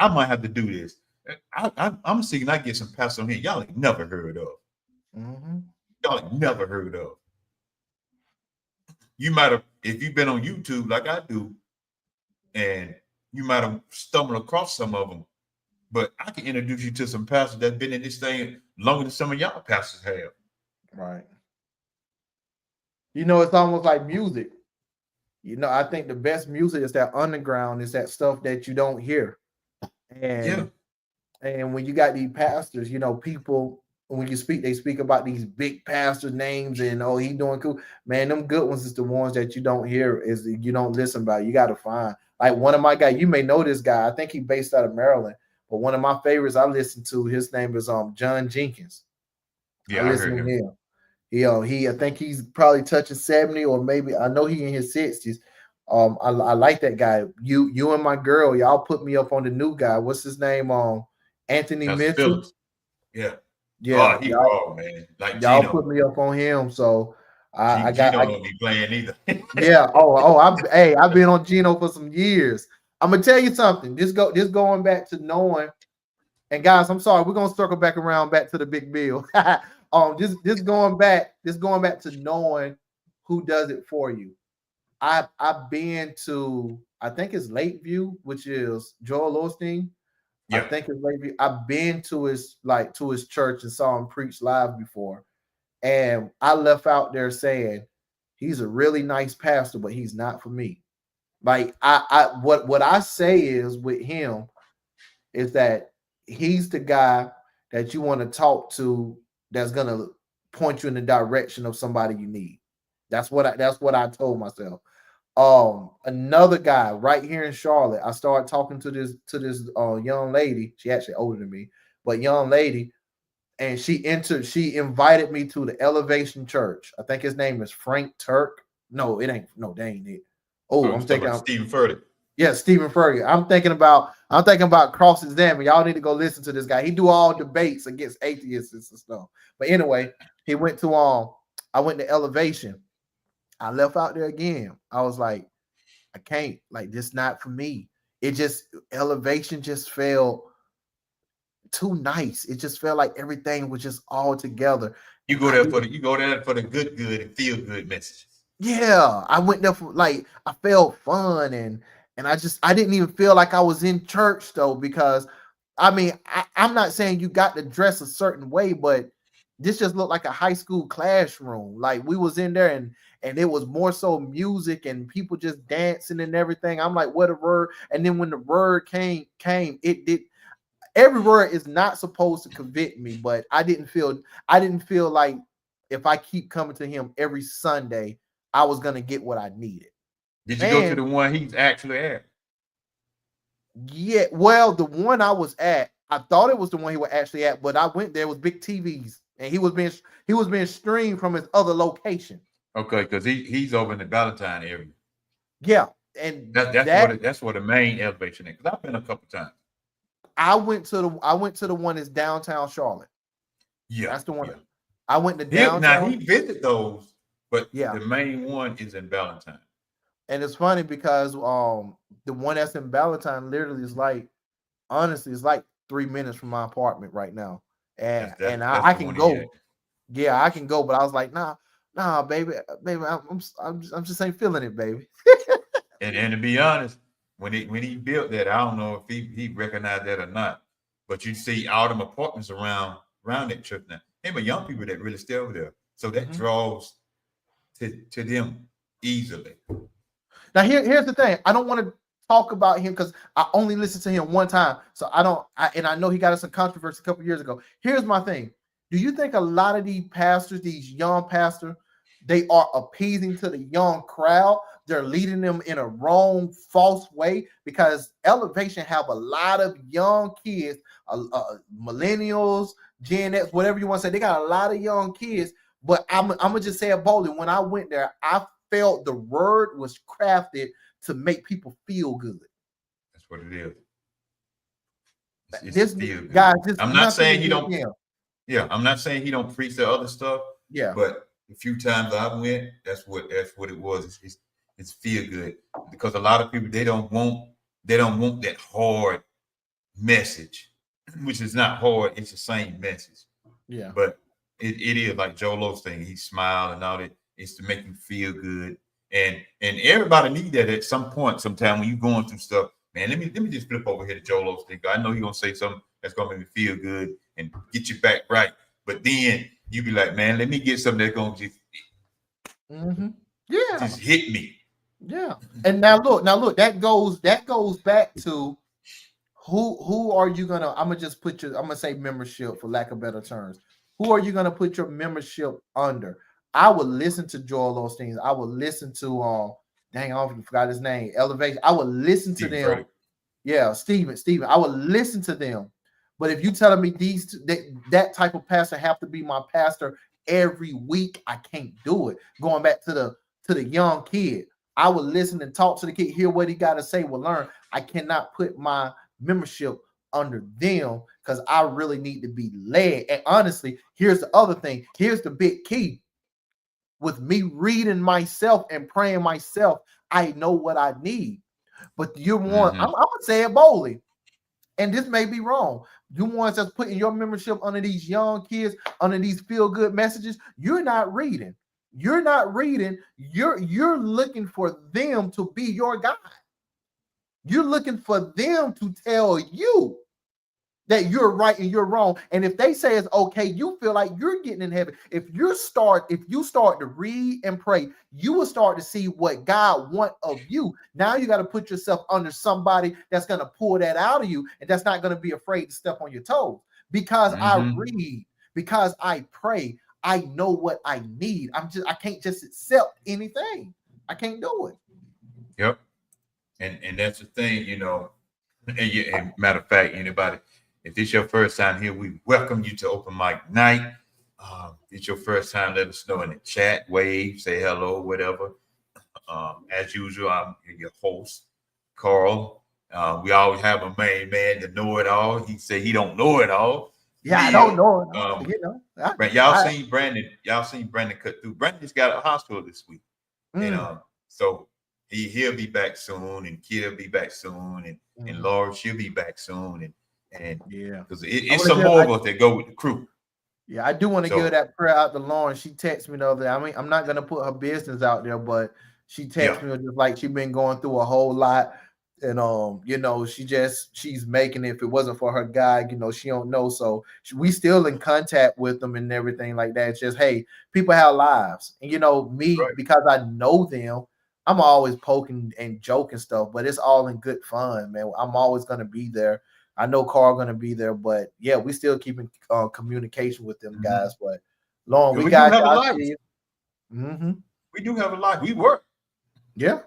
might have to do this. I'm seeing I get some pastors on here y'all ain't never heard of. Mm-hmm. Y'all ain't never heard of. You might have, if you've been on YouTube like I do, and you might have stumbled across some of them, but I can introduce you to some pastors that's been in this thing longer than some of y'all pastors have. Right. You know, it's almost like music. You know, I think the best music is that underground, is that stuff that you don't hear. And when you got these pastors, you know, people, when you speak, they speak about these big pastor names and he doing cool. Man, them good ones is the ones that you don't hear, is you don't listen about. You got to find. Like one of my guys, you may know this guy. I think he's based out of Maryland, but one of my favorites I listen to, his name is John Jenkins. Yeah, I listen to him. I think he's probably touching 70, or maybe I know he in his 60s. I like that guy. You and my girl, y'all put me up on the new guy. What's his name? Anthony Mitchell. Phillips. Yeah. Yeah. Oh, he raw, man. Like y'all Gino. put me up on him. So I don't be playing either. Yeah. I've been on Gino for some years. I'm gonna tell you something. This going back to knowing, and guys, I'm sorry, we're gonna circle back to the big bill. This going back to knowing who does it for you. I've been to, I think it's Lakeview, which is Joel Osteen. Yeah. I think it's Lakeview. I've been to his church and saw him preach live before. And I left out there saying, he's a really nice pastor, but he's not for me. Like what I say is with him is that he's the guy that you want to talk to, that's gonna point you in the direction of somebody you need. That's what I told myself. Another guy right here in Charlotte, I started talking to this young lady. She actually older than me, but young lady, and she invited me to the Elevation Church. I think his name is Frank Turk. No, it ain't. No, they ain't it. Oh, I'm thinking Stephen Furtick. Yeah, Stephen Furtick. I'm thinking about cross-examine. Y'all need to go listen to this guy. He do all debates against atheists and stuff. But anyway, I went to Elevation. I left out there again. I was like, I can't, like, this not for me. Elevation just felt too nice. It just felt like everything was just all together. You go there for the good and feel good messages. Yeah, I went there for, like, I felt fun, and I didn't even feel like I was in church though, because I mean, I'm not saying you got to dress a certain way, but this just looked like a high school classroom. Like we was in there and it was more so music and people just dancing and everything. I'm like, what a word. And then when the word came, it did. Every word is not supposed to convict me, but I didn't feel like if I keep coming to him every Sunday, I was gonna get what I needed. Did you go to the one he's actually at? Yeah, well, the one I was at, I thought it was the one he was actually at, but I went there with big TVs, and he was being streamed from his other location. Okay, because he's over in the Valentine area. Yeah, and that's where the main elevation is. Because I've been a couple times. I went to the one that's downtown Charlotte. Yeah, that's the one. Yeah. I went to downtown. Now he visited those, but yeah, the main one is in Valentine. And it's funny because the one that's in Valentine literally is like, honestly, it's like 3 minutes from my apartment right now, and I can go. Yeah, I can go, but I was like, nah, baby, I'm just ain't feeling it, baby. and to be honest, when he built that, I don't know if he recognized that or not, but you see all them apartments around that church now. Hey, but young people that really stay over there, so that draws to them easily. Now here's the thing. I don't want to talk about him because I only listened to him one time, so I know he got us some controversy a couple years ago. Here's my thing. Do you think a lot of these pastors, these young pastors, they are appeasing to the young crowd? They're leading them in a wrong, false way, because Elevation have a lot of young kids, millennials, Gen X, whatever you want to say. They got a lot of young kids, but I'm gonna just say it boldly. When I went there, I felt the word was crafted to make people feel good. That's what it is. This guy, I'm not saying he don't. Yeah, I'm not saying he don't preach the other stuff. Yeah, but a few times I went, that's what it was. It's feel good, because a lot of people they don't want that hard message, which is not hard. It's the same message. Yeah, but it is like Joel Osteen. He smiled and all that. It's to make you feel good, and everybody need that at some point, sometime when you're going through stuff. Man, let me just flip over here to Joel Osteen. I know he's gonna say something that's gonna make me feel good and get you back right. But then you be like, man, let me get something that's gonna just just hit me. Yeah. And now look, that goes back to who are you gonna? I'm gonna say membership for lack of better terms. Who are you gonna put your membership under? I would listen to Joel Osteen. I would listen to dang, I forgot his name. Elevation. I would listen to them. Frederick. Yeah, Steven. I would listen to them. But if you telling me that type of pastor have to be my pastor every week, I can't do it. Going back to the young kid, I would listen and talk to the kid, hear what he got to say, will learn. I cannot put my membership under them because I really need to be led. And honestly, here's the other thing. Here's the big key. With me reading myself and praying myself, I know what I need. But you're one, I'm gonna say it boldly, and this may be wrong. You ones that's putting your membership under these young kids, under these feel-good messages, you're not reading. You're not reading. You're looking for them to be your guide. You're looking for them to tell you that you're right and you're wrong. And if they say it's okay, you feel like you're getting in heaven. If you start to read and pray, you will start to see what God wants of you. Now you got to put yourself under somebody that's going to pull that out of you, and that's not going to be afraid to step on your toes. Because I read, because I pray, I know what I need. I can't just accept anything. I can't do it. Yep. And that's the thing, and matter of fact, anybody, if this is your first time here, we welcome you to Open Mic Night. If it's your first time, let us know in the chat, wave, say hello, whatever. As usual, I'm your host, Carl. We always have a main man to know it all. He said he don't know it all. Yeah, I don't know it. Y'all seen Brandon cut through. Brandon just got out of hospital this week. And so he'll be back soon, and Kid'll be back soon, and Laura, she'll be back soon, and yeah, because it's some more of us that go with the crew. Yeah, I do want to give that prayer out to Lauren. She texted me the other day. I mean, I'm not gonna put her business out there, but she texted me just like she's been going through a whole lot. And you know, she's making it. If it wasn't for her guy, you know, she don't know. So we still in contact with them and everything like that. It's just, hey, people have lives, and you know, me, Right. because I know them, I'm always poking and joking stuff, but it's all in good fun, man. I'm always gonna be there. I know Carl gonna be there, but yeah, we still keeping communication with them Mhm. guys. But Lauren, 'Cause we we do got have you. a I life. see you. Mm-hmm. We do have a life. We work. Yeah,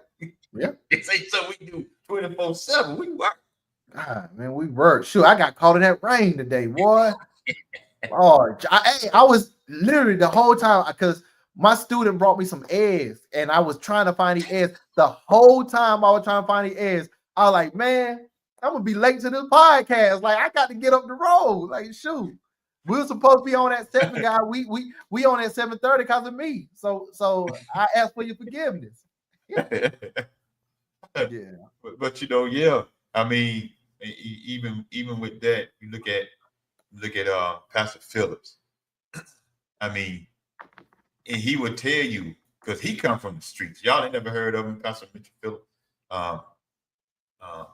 yeah. It's ain't something we do 24/7. We work. God, man, we work. Shoot, I got caught in that rain today, boy. Oh, I was literally the whole time because my student brought me some eggs and I was trying to find the eggs. The whole time I was trying to find the eggs, I was like, man, I'm gonna be late to this podcast. Like, I got to get up the road. Like, shoot, we were supposed to be on at 7, guy. We on at 7:30 because of me. So I ask for your forgiveness. Yeah, yeah, But you know, yeah. I mean, even with that, you look at Pastor Phillips. I mean, and he would tell you because he come from the streets. Y'all ain't never heard of him, Pastor Mitchell Phillips. Um, uh,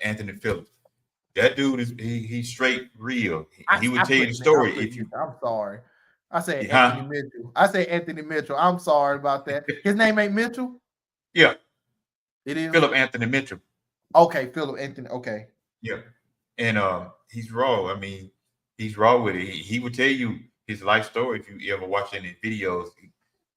Anthony Phillips. That dude is he's straight real. He would I tell you put the I story put if you I'm sorry. I said Anthony huh? Mitchell. I said Anthony Mitchell. I'm sorry about that. His name ain't Mitchell. Yeah, It is. Philip Anthony Mitchell. Okay, Philip Anthony. Okay. Yeah, and he's raw. I mean, he's raw with it. He would tell you his life story if you ever watch any videos,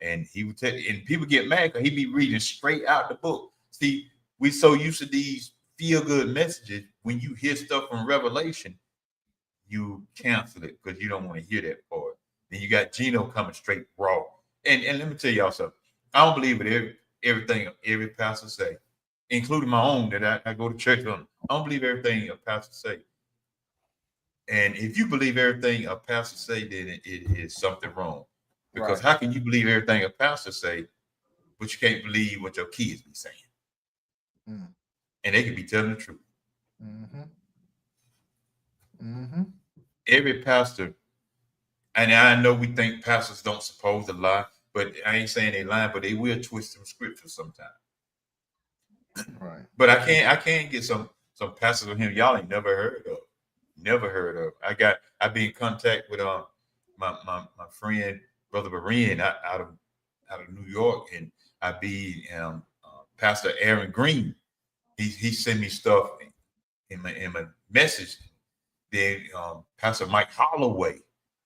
and he would tell. And people get mad because he be reading straight out the book. See, we so used to these feel good messages. When you hear stuff from Revelation, you cancel it because you don't want to hear that part. Then you got Gino coming straight raw. And let me tell y'all something. I don't believe it everything every pastor say, including my own that I go to church on. I don't believe everything a pastor say. And if you believe everything a pastor say, then it is something wrong. Because Right. how can you believe everything a pastor say, but you can't believe what your kids be saying? Mm. And they could be telling the truth. Mm-hmm. Mm-hmm. Every pastor, and I know we think pastors don't suppose to lie, but I ain't saying they lie, but they will twist some scriptures sometimes. Right. But I can't get some pastors of him y'all ain't never heard of. Never heard of. I be in contact with my friend brother Berean out of New York, and I be Pastor Aaron Green. He sent me stuff in my message. Then Pastor Mike Holloway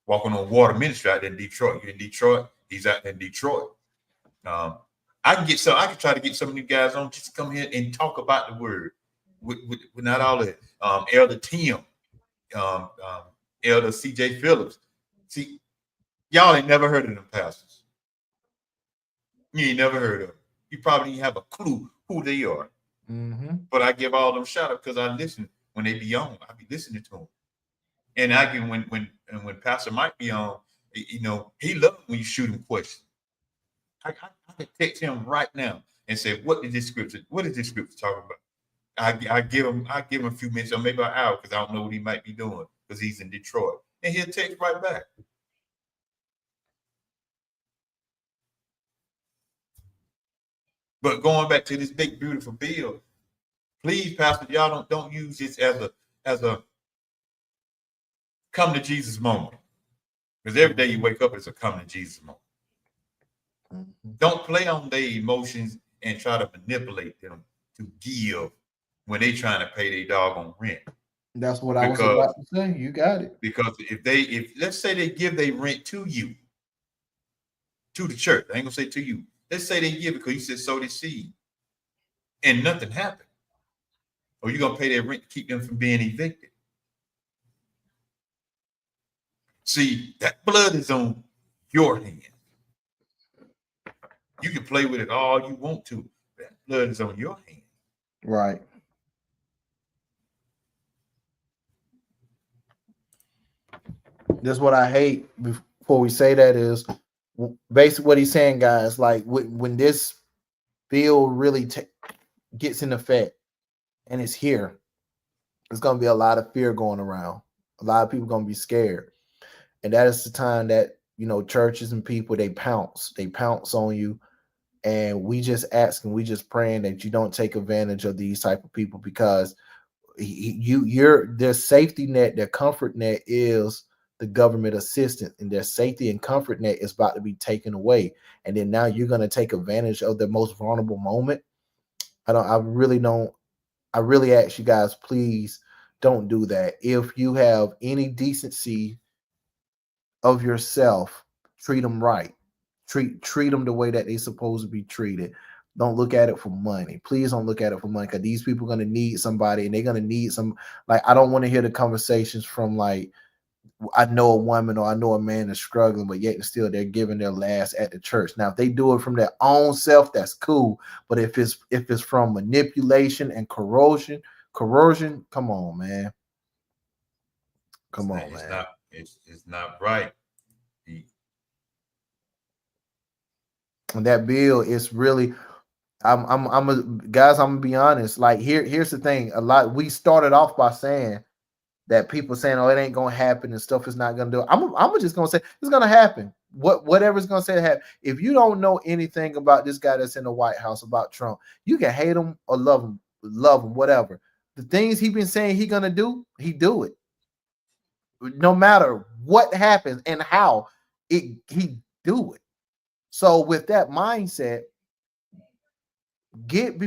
walking on water ministry out there in Detroit. You in Detroit? He's out there in Detroit. Um, I can try to get some of you guys on just to come here and talk about the word with not all of it. Elder Tim, um, um, Elder CJ Phillips. See, y'all ain't never heard of them pastors. You ain't never heard of them. You probably ain't have a clue who they are. Mm-hmm. But I give all them shout out because I listen when they be on. I be listening to them. And I can when Pastor Mike be on, you know, he loves when you shoot him questions. I can text him right now and say, what is this scripture talking about? I give him a few minutes or maybe an hour because I don't know what he might be doing because he's in Detroit. And he'll text right back. But going back to this big beautiful bill, please, Pastor, y'all don't use this as a come to Jesus moment. Because every day you wake up, it's a come to Jesus moment. Mm-hmm. Don't play on their emotions and try to manipulate them to give when they trying to pay their doggone rent. That's what I was Because about to say. You got it. if let's say they give their rent to you, to the church, I ain't gonna say to you. Let's say they give it because you said sow the seed and nothing happened. Or you gonna pay their rent to keep them from being evicted. See, that blood is on your hands. You can play with it all you want to. That blood is on your hands. Right. That's what I hate before we say that is basically what he's saying, guys. Like when this bill really gets in effect and it's here, there's going to be a lot of fear going around. A lot of people going to be scared. And that is the time that, you know, churches and people, they pounce on you And we just asking, we just praying that you don't take advantage of these type of people, because you're their safety net, their comfort net is the government assistance, and their safety and comfort net is about to be taken away. And then now you're going to take advantage of the most vulnerable moment. I really don't. I really ask you guys, please don't do that. If you have any decency of yourself, treat them right. Treat them the way that they're supposed to be treated. Don't look at it for money. Please don't look at it for money, because these people are going to need somebody, and they're going to need some. Like, I don't want to hear the conversations from, like, I know a woman or I know a man is struggling, but yet and still they're giving their last at the church. Now, if they do it from their own self, that's cool. But if it's from manipulation and coercion, come on, man. Come on, man. It's not right. And that bill is really, guys, I'm gonna be honest. Like, here's the thing. We started off by saying that people saying, "Oh, it ain't gonna happen," and stuff is not gonna do it. I'm just gonna say it's gonna happen. Whatever's gonna say happen. If you don't know anything about this guy that's in the White House, about Trump, you can hate him or love him, whatever. The things he been saying he gonna do, he do it. No matter what happens and how he do it. So with that mindset, get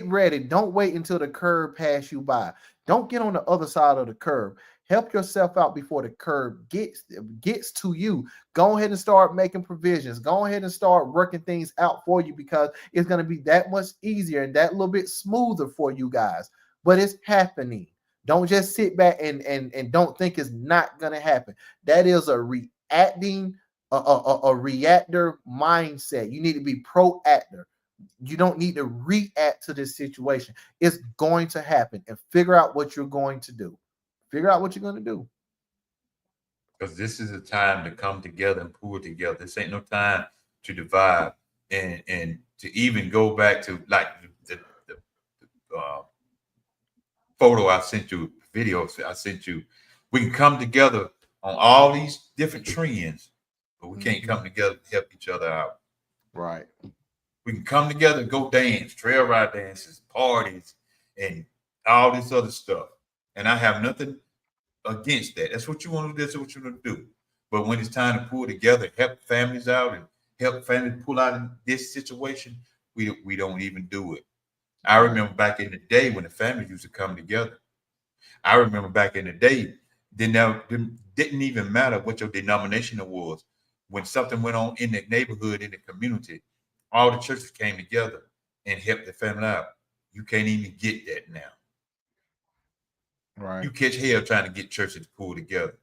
ready. Don't wait until the curb pass you by. Don't get on the other side of the curb. Help yourself out before the curb gets to you. Go ahead and start making provisions. Go ahead and start working things out for you, because it's going to be that much easier and that little bit smoother for you guys. But it's happening. Don't just sit back and don't think it's not going to happen. That is a reactor mindset. You need to be proactive. You don't need to react to this situation. It's going to happen, and figure out what you're going to do. Figure out what you're going to do. Because this is a time to come together and pull together. This ain't no time to divide and to even go back to, like, the photo I sent you, videos I sent you. We can come together on all these different trends, but we can't come together to help each other out. Right. We can come together and go dance, trail ride dances, parties, and all this other stuff. And I have nothing against that. That's what you want to do. That's what you want to do. But when it's time to pull together, help families out, and help families pull out of this situation, we don't even do it. I remember back in the day when the families used to come together. I remember back in the day, didn't even matter what your denomination was. When something went on in the neighborhood, in the community, all the churches came together and helped the family out. You can't even get that now. Right. You catch hell trying to get churches to pull together.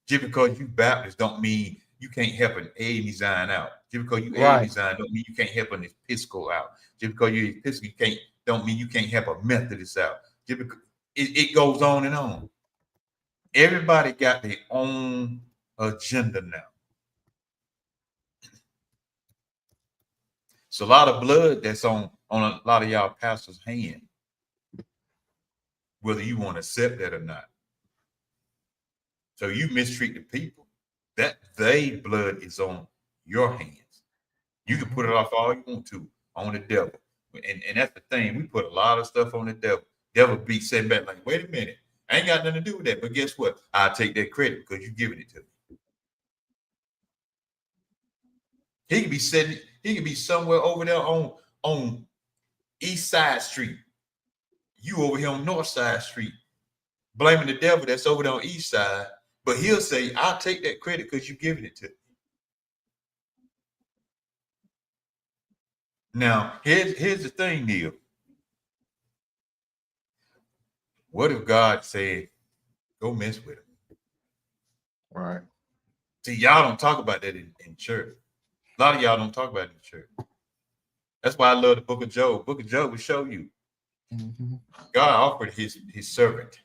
Just because you Baptist don't mean you can't help an A-Design out. Just because you A-Design don't mean you can't help an Episcopal out. Just because you're Episcopal, don't mean you can't help a Methodist out. Just because it goes on and on. Everybody got their own agenda now. It's a lot of blood that's on a lot of y'all pastors' hand, whether you want to accept that or not. So you mistreat the people, that they blood is on your hands. You can put it off all you want to on the devil. And that's the thing. We put a lot of stuff on the devil. Devil be sitting back like, wait a minute. I ain't got nothing to do with that. But guess what? I'll take that credit because you're giving it to me. He could be somewhere over there on East Side Street. You over here on North Side Street, blaming the devil that's over there on East Side. But he'll say, I'll take that credit because you're giving it to me. Now, here's the thing, Neil. What if God said, go mess with him? Right. See, y'all don't talk about that in church. A lot of y'all don't talk about it in church. That's why I love the book of Job. Book of Job will show you. Mm-hmm. God offered his servant.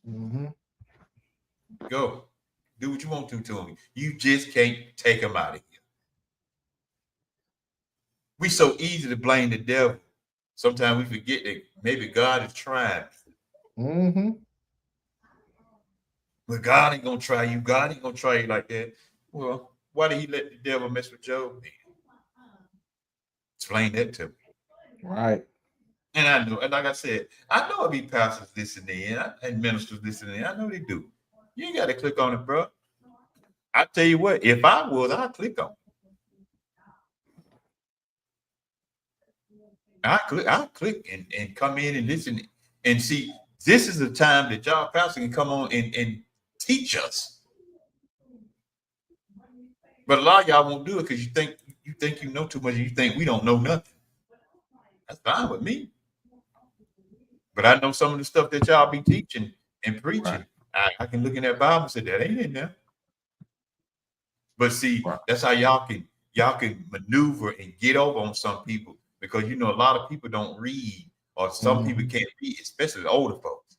Mm-hmm. Go. Do what you want to him. You just can't take him out of here. We so easy to blame the devil. Sometimes we forget that maybe God is trying. Mm-hmm. But God ain't gonna try you. God ain't gonna try you like that. Well, why did he let the devil mess with Job then? Explain that to me. Right. And I know, and like I said, I know it be pastors listening in and ministers listening in. I know they do. You ain't got to click on it, bro. I tell you what, if I was, I'd click on it. I click and come in and listen and see. This is the time that y'all pastor can come on and teach us. But a lot of y'all won't do it because you know too much and you think we don't know nothing. That's fine with me. But I know some of the stuff that y'all be teaching and preaching. Right. I can look in that Bible and say that ain't in there. But see, right. That's how y'all can maneuver and get over on some people because a lot of people don't read or some people can't read, especially the older folks.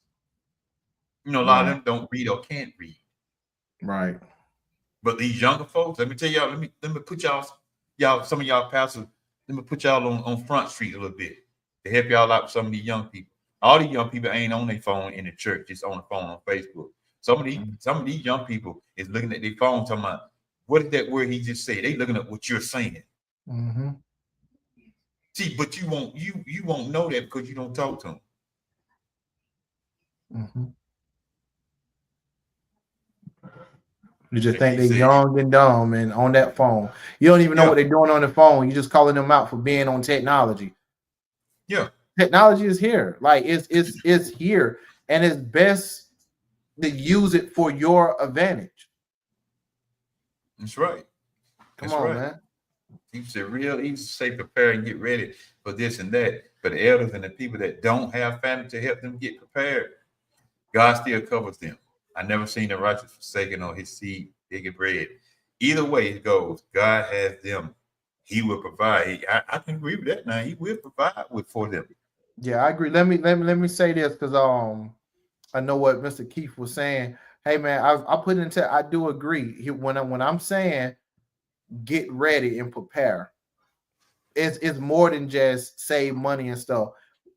A lot of them don't read or can't read. Right. But these younger folks, let me tell y'all, let me put y'all, some of y'all pastors, let me put y'all on Front Street a little bit to help y'all out with some of these young people. All these young people ain't on their phone in the church, just on the phone on Facebook. Some of these young people is looking at their phone talking about, what is that word he just said? They looking at what you're saying. Mm-hmm. See, but you won't know that because you don't talk to them. Mm-hmm. You just think they're young and dumb and on that phone. You don't even know what they're doing on the phone. You're just calling them out for being on technology. Yeah. Technology is here. Like it's here. And it's best to use it for your advantage. That's right. Come on, man. It's real easy to say prepare and get ready for this and that. But the elders and the people that don't have family to help them get prepared, God still covers them. I never seen the righteous forsaken or his seed begging bread. Either way it goes, God has them. He will provide. I can agree with that now. He will provide for them. Yeah, I agree. Let me say this because I know what Mr. Keith was saying. Hey man, I put into I do agree. When I'm saying get ready and prepare, it's more than just save money and stuff.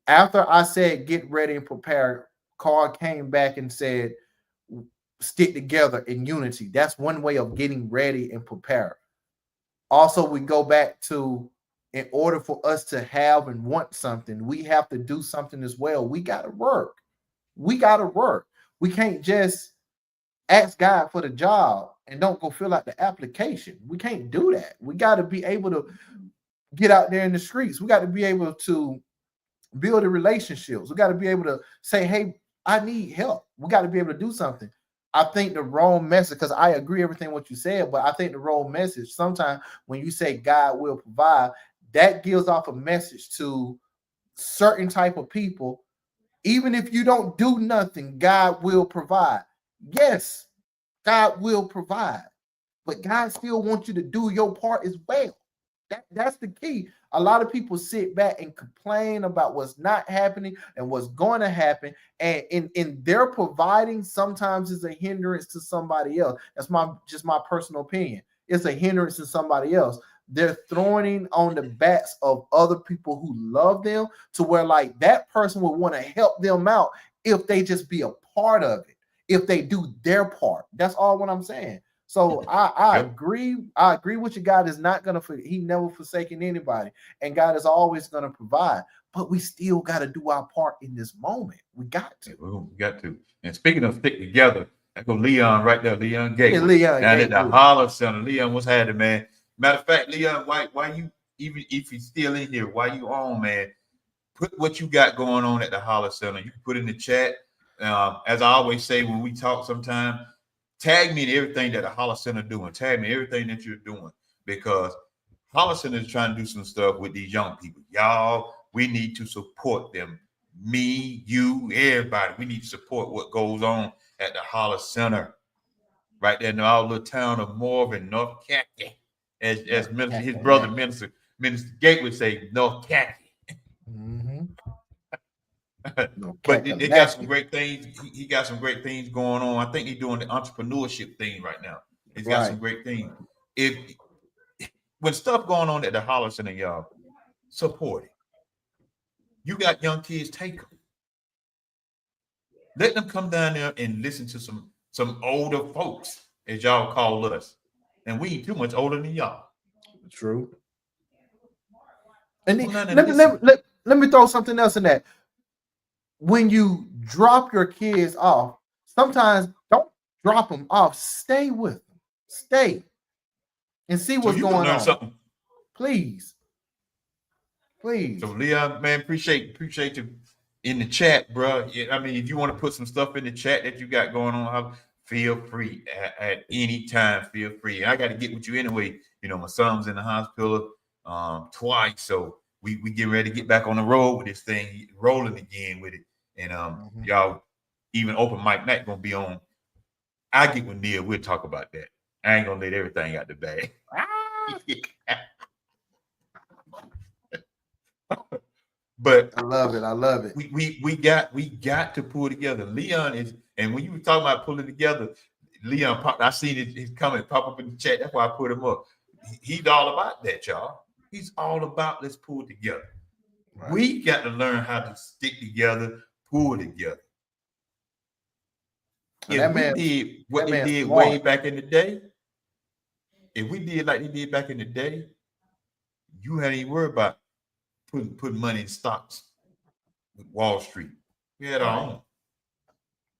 After I said get ready and prepare, Carl came back and said stick together in unity. That's one way of getting ready and prepare. Also, we go back to in order for us to have and want something, we have to do something as well. We got to work. We got to work. We can't just ask God for the job and don't go fill out the application. We can't do that. We got to be able to get out there in the streets. We got to be able to build the relationships. We got to be able to say, hey, I need help. We got to be able to do something. I think the wrong message, because I agree everything what you said, but I think the wrong message, sometimes when you say God will provide, that gives off a message to certain type of people. Even if you don't do nothing, God will provide. Yes, God will provide, but God still wants you to do your part as well. That's the key. A lot of people sit back and complain about what's not happening and what's going to happen, and in their providing sometimes is a hindrance to somebody else. That's just my personal opinion. It's a hindrance to somebody else. They're throwing on the backs of other people who love them to where like that person would want to help them out if they just be a part of it, if they do their part. That's all what I'm saying. So I agree. I agree with you. God is not going to, he never forsaken anybody. And God is always going to provide. But we still got to do our part in this moment. We got to. We got to. And speaking of stick together, I go Leon right there, Leon Gateway. Yeah, Leon down at the Holler Center. Leon, what's happening, man? Matter of fact, Leon, why you, even if you're still in here, why you on, man? Put what you got going on at the Holler Center. You can put in the chat. As I always say when we talk sometime, tag me in everything that the Holler Center doing. Tag me everything that you're doing because Holler Center is trying to do some stuff with these young people. Y'all, we need to support them. Me, you, everybody. We need to support what goes on at the Holler Center, right there in our little town of Morven, North Khaki. As minister, his brother, Minister Gate would say, North Khaki. Mm-hmm. But they got some great things. He got some great things going on. I think he's doing the entrepreneurship thing right now. He's got some great things. When stuff going on at the Holler Center, y'all, support it. You got young kids, take them. Let them come down there and listen to some older folks, as y'all call us. And we ain't too much older than y'all. True. And Well, let me throw something else in that. When you drop your kids off, sometimes don't drop them off. Stay with them. Stay and see so what's you can going learn on. something. Please. Please. So Leon, man, appreciate you in the chat, bro. I mean, if you want to put some stuff in the chat that you got going on, feel free at any time. Feel free. I got to get with you anyway. You know, my son's in the hospital twice, so we get ready to get back on the road with this thing, rolling again with it. And y'all, even open mic night gonna be on. I get with Neil. We'll talk about that. I ain't gonna let everything out the bag. But I love it. I love it. We got to pull together. Leon is, and when you were talking about pulling together, Leon I seen his comment pop up in the chat. That's why I put him up. He's all about that, y'all. He's all about let's pull together. Right. We got to learn how to stick together, pull together. If we did what they did way back in the day, if we did like they did back in the day, you hadn't even worried about putting money in stocks with Wall Street. We had our own.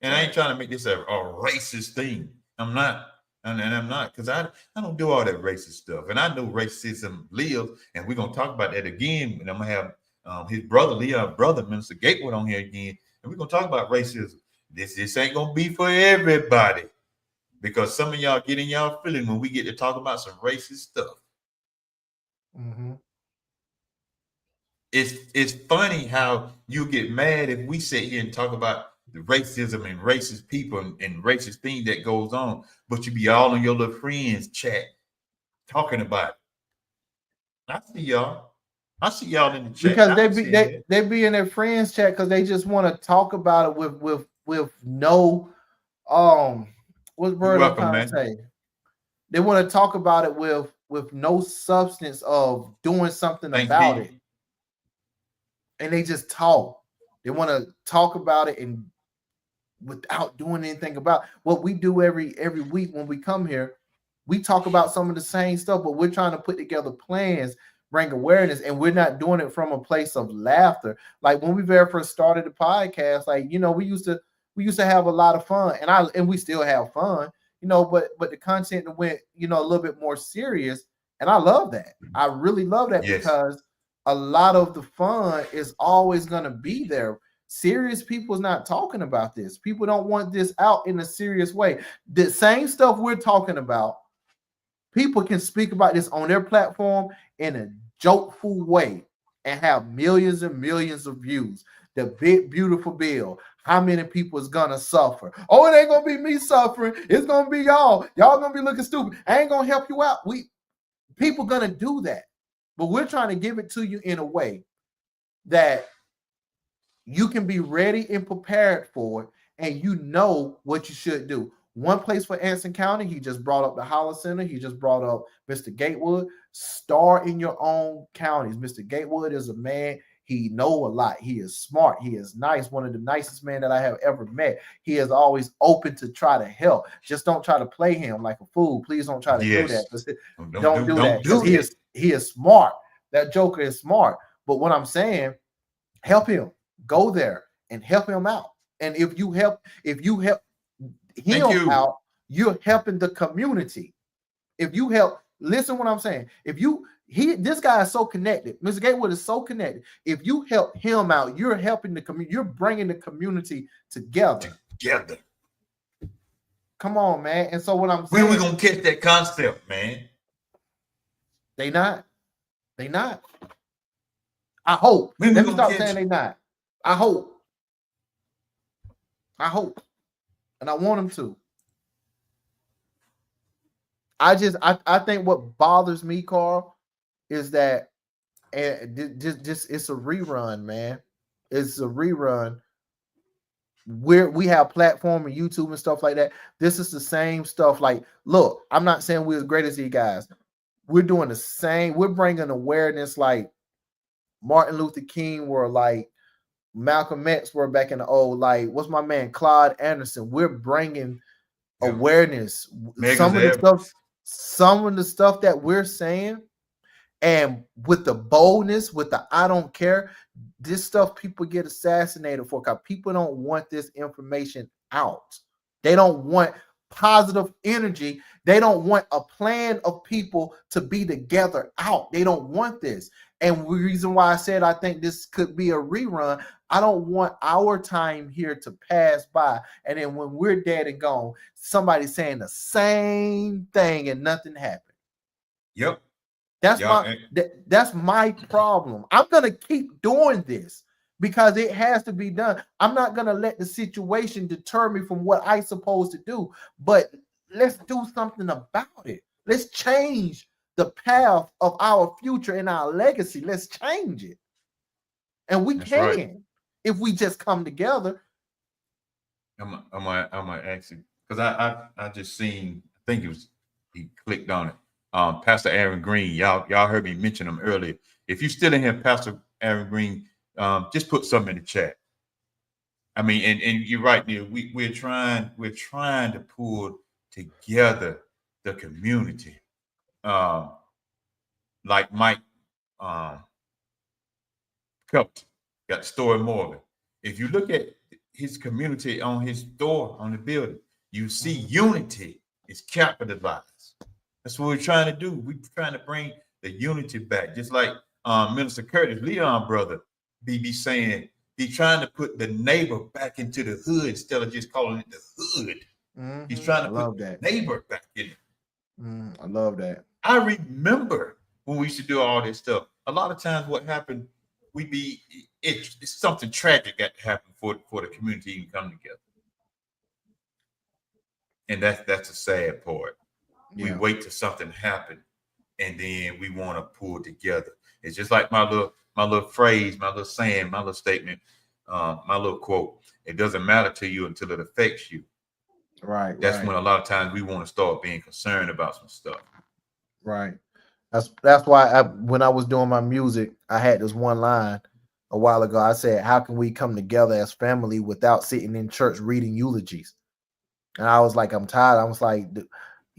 And I ain't trying to make this a racist thing. I'm not. And I'm not, because I don't do all that racist stuff. And I know racism lives, and we're going to talk about that again. And I'm going to have his brother, Leon's brother, Minister Gatewood, on here again. And we're going to talk about racism. This ain't going to be for everybody, because some of y'all get in y'all feeling when we get to talk about some racist stuff. Mm-hmm. It's funny how you get mad if we sit here and talk about the racism and racist people and racist things that goes on, but you be all in your little friends chat talking about it. I see y'all in the chat. Because they be in their friends chat because they just want to talk about it with no what word I'm trying to say. They want to talk about it with no substance of doing something about it. And they just talk. They want to talk about it and without doing anything about what we do every week when we come here. We talk about some of the same stuff, but we're trying to put together plans, bring awareness, and we're not doing it from a place of laughter. Like when we very first started the podcast, like, you know, we used to have a lot of fun, and we still have fun, you know, but the content went, you know, a little bit more serious, and I love that. I really love that. Yes. Because a lot of the fun is always going to be there. Serious people is not talking about this. People don't want this out in a serious way. The same stuff we're talking about, people can speak about this on their platform in a jokeful way and have millions and millions of views. The big, beautiful bill. How many people is going to suffer? Oh, it ain't going to be me suffering. It's going to be y'all. Y'all going to be looking stupid. I ain't going to help you out. People going to do that. But we're trying to give it to you in a way that you can be ready and prepared for it, and you know what you should do. One place for Anson County, he just brought up the Holler Center. He just brought up Mr. Gatewood. Start in your own counties. Mr. Gatewood is a man. He know a lot. He is smart. He is nice. One of the nicest men that I have ever met. He is always open to try to help. Just don't try to play him like a fool. Please don't try to do that. Don't do that. Because he is smart. That Joker is smart. But what I'm saying, help him. Go there and help him out. And if you help him out, you're helping the community. If you help, listen what I'm saying. This guy is so connected. Mr. Gatewood is so connected. If you help him out, you're helping the community. You're bringing the community together. Come on, man. And so what I'm saying, when we gonna catch that concept, man? They not. I hope. Let me stop saying they not. I hope. And I want them to. I think what bothers me, Carl, is that just it's a rerun, man. It's a rerun. We have platform and YouTube and stuff like that. This is the same stuff. Like, look, I'm not saying we're as great as these guys. We're doing the same. We're bringing awareness like Martin Luther King were, like Malcolm X were back in the old, like, what's my man, Claude Anderson. We're bringing awareness. Some of the stuff that we're saying And with the boldness, with the I don't care, this stuff people get assassinated for because people don't want this information out. They don't want positive energy. They don't want a plan of people to be together out. They don't want this. And the reason why I said I think this could be a rerun, I don't want our time here to pass by. And then when we're dead and gone, somebody saying the same thing and nothing happened. Yep. That's my problem. I'm gonna keep doing this because it has to be done. I'm not gonna let the situation deter me from what I'm supposed to do. But let's do something about it. Let's change the path of our future and our legacy. Let's change it, and we can right. if we just come together. I'm gonna ask you because I just seen. I think it was he clicked on it. Pastor Aaron Green, y'all heard me mention him earlier. If you're still in here, Pastor Aaron Green, just put something in the chat. I mean, and you're right, Neil. We're trying to pull together the community. Like Mike Kelton got Story Morgan. If you look at his community on his door on the building, you see unity is capitalized. That's what we're trying to do. We're trying to bring the unity back. Just like Minister Curtis, Leon brother, be saying, he's trying to put the neighbor back into the hood instead of just calling it the hood. Mm-hmm. He's trying to put the neighbor back in it. I love that. I remember when we used to do all this stuff. A lot of times what happened, it's something tragic that happened for the community to even come together. And that's a sad part. Yeah. We wait till something happens, and then we want to pull together. It's just like my little phrase, my little saying, my little statement, my little quote. It doesn't matter to you until it affects you. Right. That's when a lot of times we want to start being concerned about some stuff. Right. That's why when I was doing my music, I had this one line a while ago. I said, "How can we come together as family without sitting in church reading eulogies?" And I was like, I'm tired. I was like,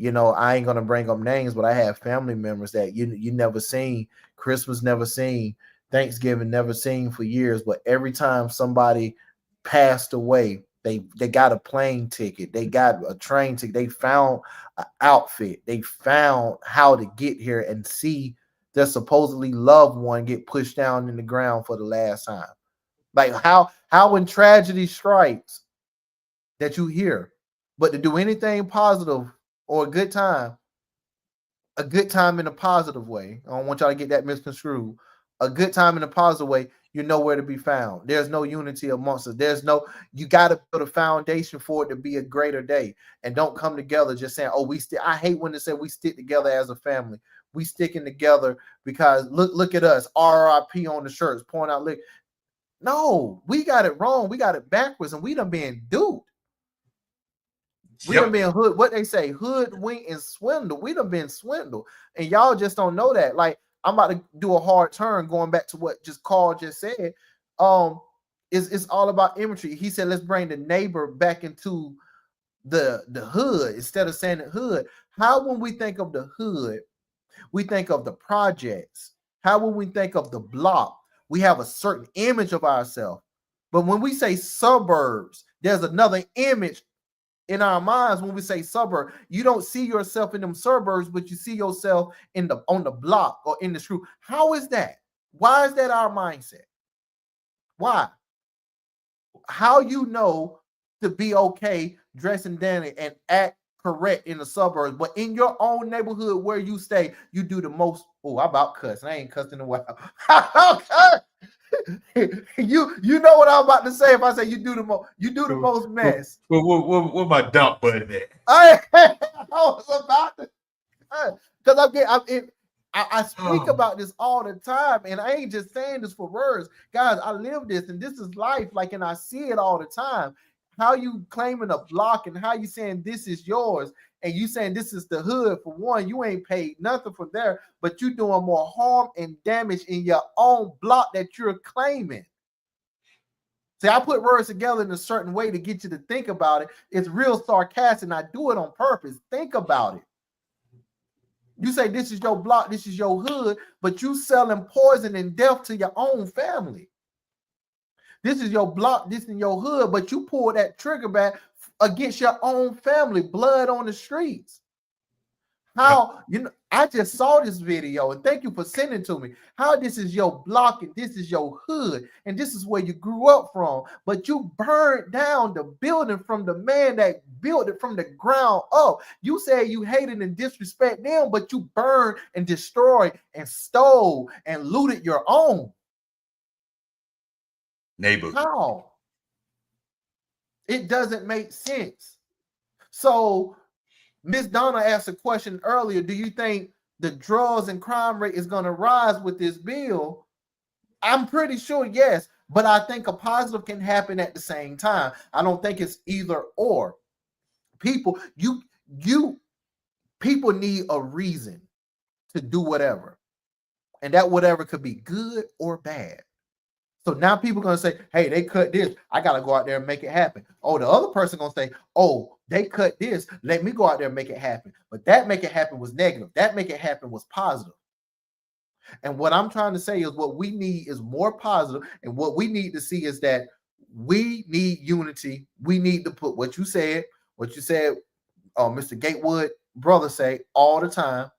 I ain't gonna bring up names, but I have family members that you never seen, Christmas never seen, Thanksgiving never seen for years. But every time somebody passed away, they got a plane ticket, they got a train ticket, they found an outfit, they found how to get here and see their supposedly loved one get pushed down in the ground for the last time. Like how when tragedy strikes that you hear, but to do anything positive or a good time in a positive way. I don't want y'all to get that misconstrued. A good time in a positive way, you're nowhere to be found. There's no unity amongst us. You got to build a foundation for it to be a greater day. And don't come together just saying, oh, I hate when they say we stick together as a family. We sticking together because look at us, RIP on the shirts, pouring out lick. No, we got it wrong. We got it backwards, and we done been duped. We done been what they say, hoodwink and swindle. We done been swindled, and y'all just don't know that. Like, I'm about to do a hard turn, going back to what Carl just said. It's all about imagery. He said, let's bring the neighbor back into the hood instead of saying the hood. How when we think of the hood, we think of the projects. How when we think of the block, we have a certain image of ourselves. But when we say suburbs, there's another image in our minds. When we say suburb, you don't see yourself in them suburbs, but you see yourself on the block or in the street. How is that? Why is that our mindset? Why? How to be okay dressing dandy and act correct in the suburbs, but in your own neighborhood where you stay, you do the most. Oh, I about cuss. I ain't cussing in a while. You know what I'm about to say if I say you do the most mess. Where my dump button at? I was about to, because I speak about this all the time, and I ain't just saying this for words, guys. I live this, and this is life. Like, and I see it all the time. How you claiming a block, and how you saying this is yours, and you saying this is the hood. For one, you ain't paid nothing from there, but you doing more harm and damage in your own block that you're claiming. See, I put words together in a certain way to get you to think about it. It's real sarcastic, and I do it on purpose. Think about it. You say this is your block, this is your hood, but you selling poison and death to your own family. This is your block, this is your hood, but you pull that trigger back against your own family, blood on the streets. How, I just saw this video, and thank you for sending it to me. How this is your block and this is your hood, and this is where you grew up from, but you burned down the building from the man that built it from the ground up. You say you hated and disrespect them, but you burned and destroyed and stole and looted your own neighborhood. How? It doesn't make sense. So Miss Donna asked a question earlier. Do you think the drugs and crime rate is going to rise with this bill? I'm pretty sure yes, but I think a positive can happen at the same time. I don't think it's either or. People need a reason to do whatever, and that whatever could be good or bad. So now people are going to say, hey, they cut this. I got to go out there and make it happen. Oh, the other person going to say, oh, they cut this. Let me go out there and make it happen. But that make it happen was negative. That make it happen was positive. And what I'm trying to say is what we need is more positive. And what we need to see is that we need unity. We need to put what you said, Mr. Gatewood brother say all the time.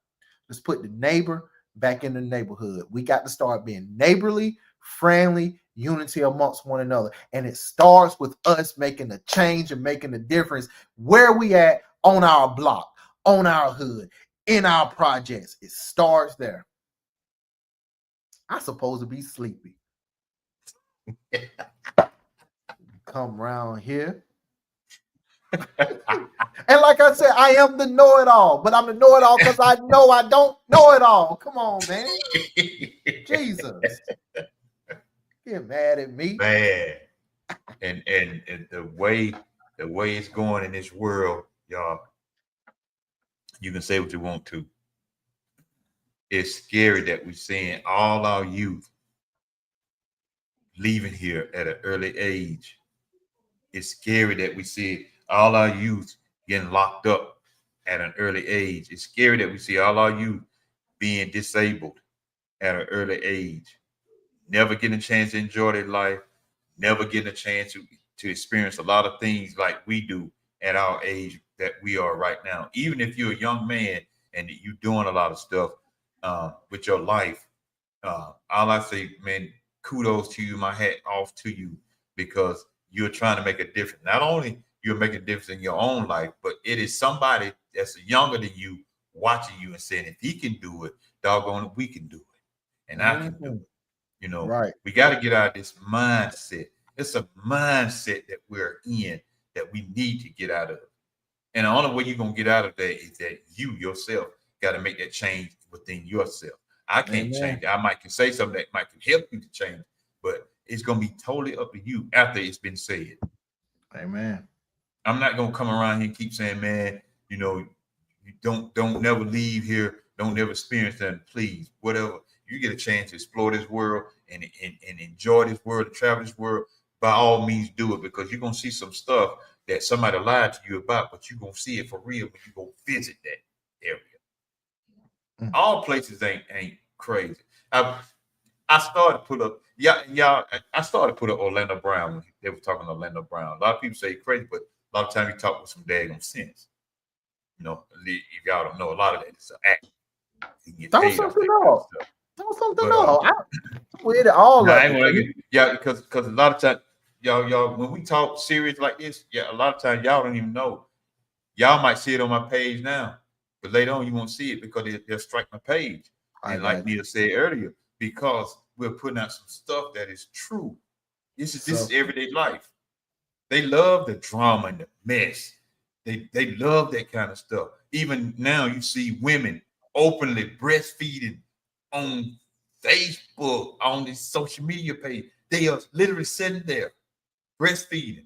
Let's put the neighbor back in the neighborhood. We got to start being neighborly, friendly, unity amongst one another. And it starts with us making a change and making a difference where we at on our block, on our hood, in our projects. It starts there. I'm supposed to be sleepy. Come around here. And like I said, I am the know-it-all, but I'm the know-it-all because I know I don't know it all. Come on, man. Jesus. Get mad at me. Man. And the way it's going in this world, y'all, you can say what you want to. It's scary that we're seeing all our youth leaving here at an early age. It's scary that we see all our youth getting locked up at an early age. It's scary that we see all our youth being disabled at an early age, never getting a chance to enjoy their life, never getting a chance to experience a lot of things like we do at our age that we are right now. Even if you're a young man and you're doing a lot of stuff with your life, all I say, man, kudos to you, my hat off to you, because you're trying to make a difference. Not only you're making a difference in your own life, but it is somebody that's younger than you watching you and saying, if he can do it, doggone it, we can do it. And I can do it. Right. We got to get out of this mindset. It's a mindset that we're in that we need to get out of. And the only way you're going to get out of that is that you yourself got to make that change within yourself. I can't change it. I might can say something that might help you to change, but it's going to be totally up to you after it's been said. Amen. I'm not going to come around here and keep saying, man, you don't never leave here. Don't never experience that. Please, whatever. You get a chance to explore this world and enjoy this world, and travel this world, by all means do it, because you're going to see some stuff that somebody lied to you about, but you're going to see it for real when you go visit that area. All places ain't crazy. I started to put up, I started to put up Orlando Brown when they were talking to Orlando Brown. A lot of people say crazy, but a lot of times he talk with some daggone sense. If y'all don't know, a lot of that is an act. Don't something else. Don't something else. With it all. Because a lot of times, y'all, when we talk serious like this, a lot of times y'all don't even know. Y'all might see it on my page now, but later on you won't see it because they'll strike my page. And like Neil said earlier, because we're putting out some stuff that is true. This is everyday life. They love the drama and the mess. They love that kind of stuff. Even now, you see women openly breastfeeding on Facebook, on this social media page. They are literally sitting there breastfeeding.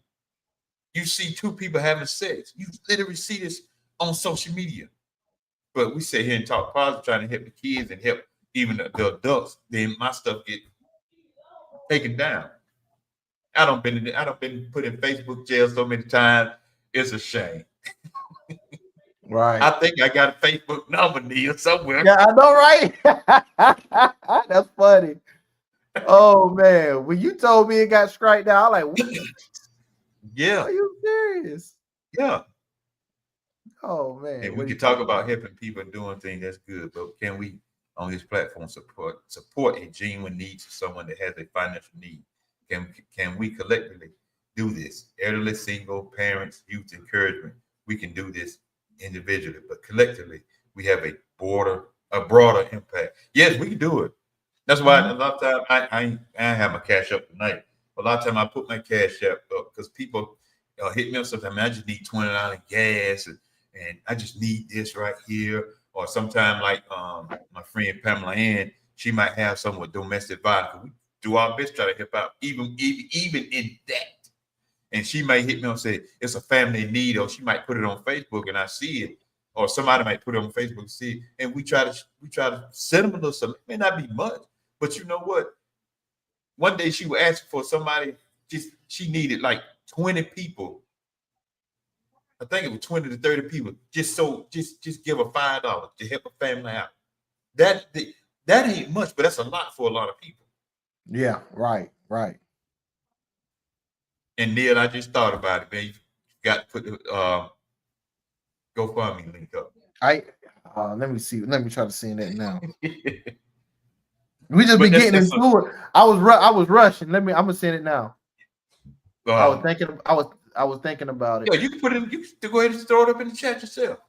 You see two people having sex. You literally see this on social media. But we sit here and talk positive, trying to help the kids and help even the adults. Then my stuff get taken down. I don't been put in Facebook jail so many times. It's a shame. Right. I think I got a Facebook number, Neil, somewhere. Yeah, I know, right? That's funny. Oh man, when you told me it got striked down, I'm like, Yeah, are you serious? yeah. Oh man, And what we are you can talk talking about about? helping people and doing things that's good, but can we on this platform support a genuine need to someone that has a financial need? Can we collectively do this? Elderly, single, parents, youth encouragement. We can do this individually, but collectively we have a broader impact. Yes, we can do it. That's why a lot of time I have my cash up tonight. A lot of time I put my cash up because people hit me up sometimes. I just need $20 gas and I just need this right here. Or sometime like my friend Pamela Ann, she might have some with domestic violence. We do our best to try to help out, even in that. And she might hit me and say it's a family in need, or she might put it on Facebook and I see it, or somebody might put it on Facebook and see it, and we try to send them a little something. It may not be much, but you know what? One day she was asking for somebody. She needed like 20 people. I think it was 20 to 30 people. Just give her $5 to help a family out. That that ain't much, but that's a lot for a lot of people. Yeah, right. And Neil, I just thought about it, man. You got to put the GoFundMe link up. Let me see. Let me try to see that now. We just But be getting into it. I was rushing. I'm gonna send it now. I was thinking about it. Yeah, you can put it. You can go ahead and throw it up in the chat yourself.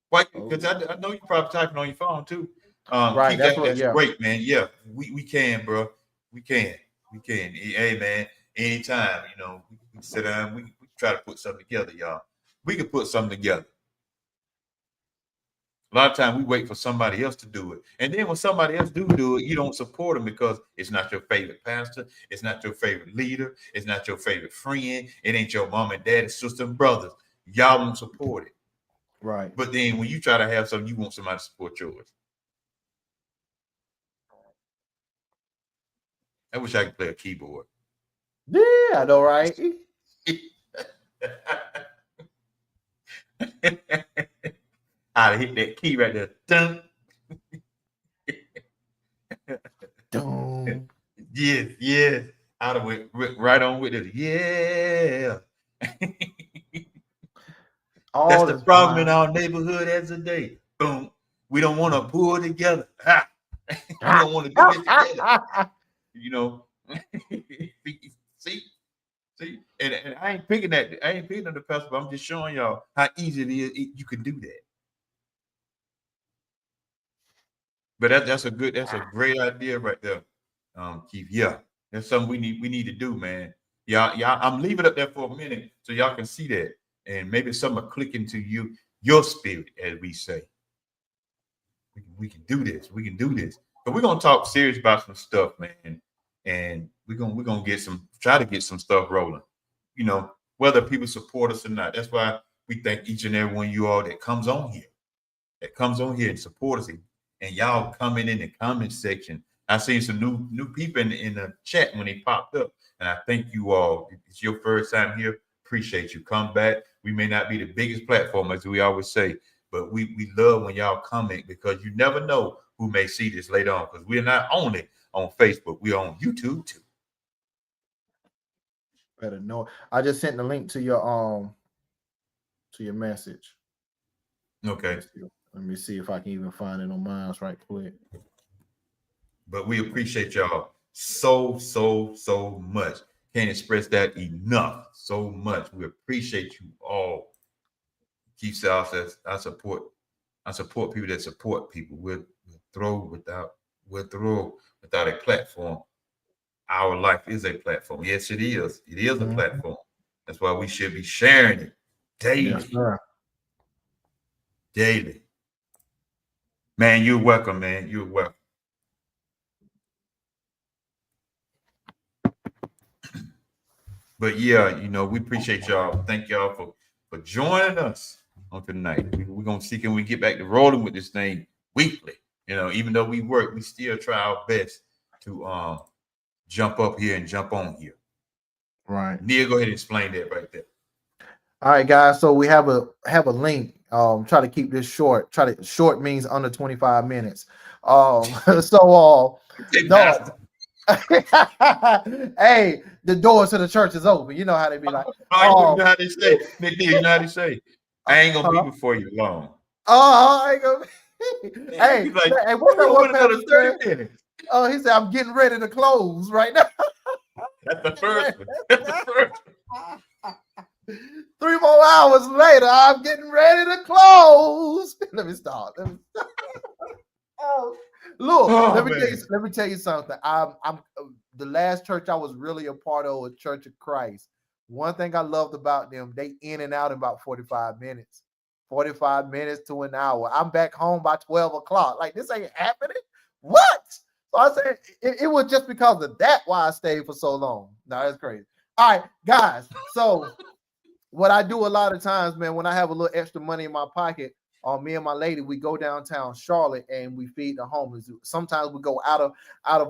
Why? Because I know you're probably typing on your phone too. Right. That's great, man. Yeah, we can, bro. We can. Hey, man. Anytime, we sit down. We try to put something together, y'all. We can put something together. A lot of times we wait for somebody else to do it. And then when somebody else do it, you don't support them because it's not your favorite pastor. It's not your favorite leader. It's not your favorite friend. It ain't your mom and dad, sister and brothers. Y'all don't support it. Right. But then when you try to have something, you want somebody to support yours. I wish I could play a keyboard. Yeah, I know, right? I'd hit that key right there. Dun. Dun. Yes. I'd have went right on with it. Yeah. That's the problem in our neighborhood as a day. Boom. We don't want to pull together. Ha. We don't want to do this together. See, and I ain't picking that. I ain't picking on the pastor, but I'm just showing y'all how easy it is. You can do that. But that's a great idea right there, Keith. Yeah, that's something we need to do, man. Y'all, I'm leaving it up there for a minute so y'all can see that, and maybe something will click into your spirit, as we say. We can do this. We can do this. But we're gonna talk serious about some stuff, man, and we're gonna try to get some stuff rolling. Whether people support us or not. That's why we thank each and every one of you all that comes on here and support us. And y'all coming in the comment section. I seen some new people in the chat when they popped up. And I thank you all. It's your first time here. Appreciate you. Come back. We may not be the biggest platform, as we always say, but we love when y'all comment because you never know who may see this later on. Because we're not only on Facebook, we're on YouTube too. Better know. I just sent the link to your message. Okay. Let me see if I can even find it on mine right quick. But we appreciate y'all so much. Can't express that enough. So much. We appreciate you all. Keep South says I support people that support people. We're through without a platform. Our life is a platform. Yes, it is. It is a platform. That's why we should be sharing it daily. Yes, sir. Daily. Man, you're welcome, man. You're welcome. But yeah, we appreciate y'all. Thank y'all for joining us on tonight. We're gonna see can we get back to rolling with this thing weekly. Even though we work, we still try our best to jump up here and jump on here. Right. Neil, go ahead and explain that right there. All right, guys. So we have a link. Try to keep this short. Short means under 25 minutes. So Hey, no. Pastor. Hey, the doors to the church is open. You know how they be like, You um, know how they say, Nick, you know how they say, I ain't gonna be huh? before you long. I ain't gonna Man, hey, he's like, hey, what's we that don't one want another pastor said? 30 minutes. Oh, he said, I'm getting ready to close right now. That's the Getting ready. first one. That's the first one. 3 more hours later, I'm getting ready to close. Let me stop. Oh, look, Oh man. let me tell you something. I'm the last church I was really a part of was Church of Christ. One thing I loved about them, they in and out in about 45 minutes. 45 minutes to an hour. I'm back home by 12 o'clock. Like, this ain't happening. What? So I said it was just because of that why I stayed for so long. No, that's crazy. All right, guys. So what I do a lot of times, man, when I have a little extra money in my pocket, me and my lady, we go downtown Charlotte and we feed the homeless. Sometimes we go out of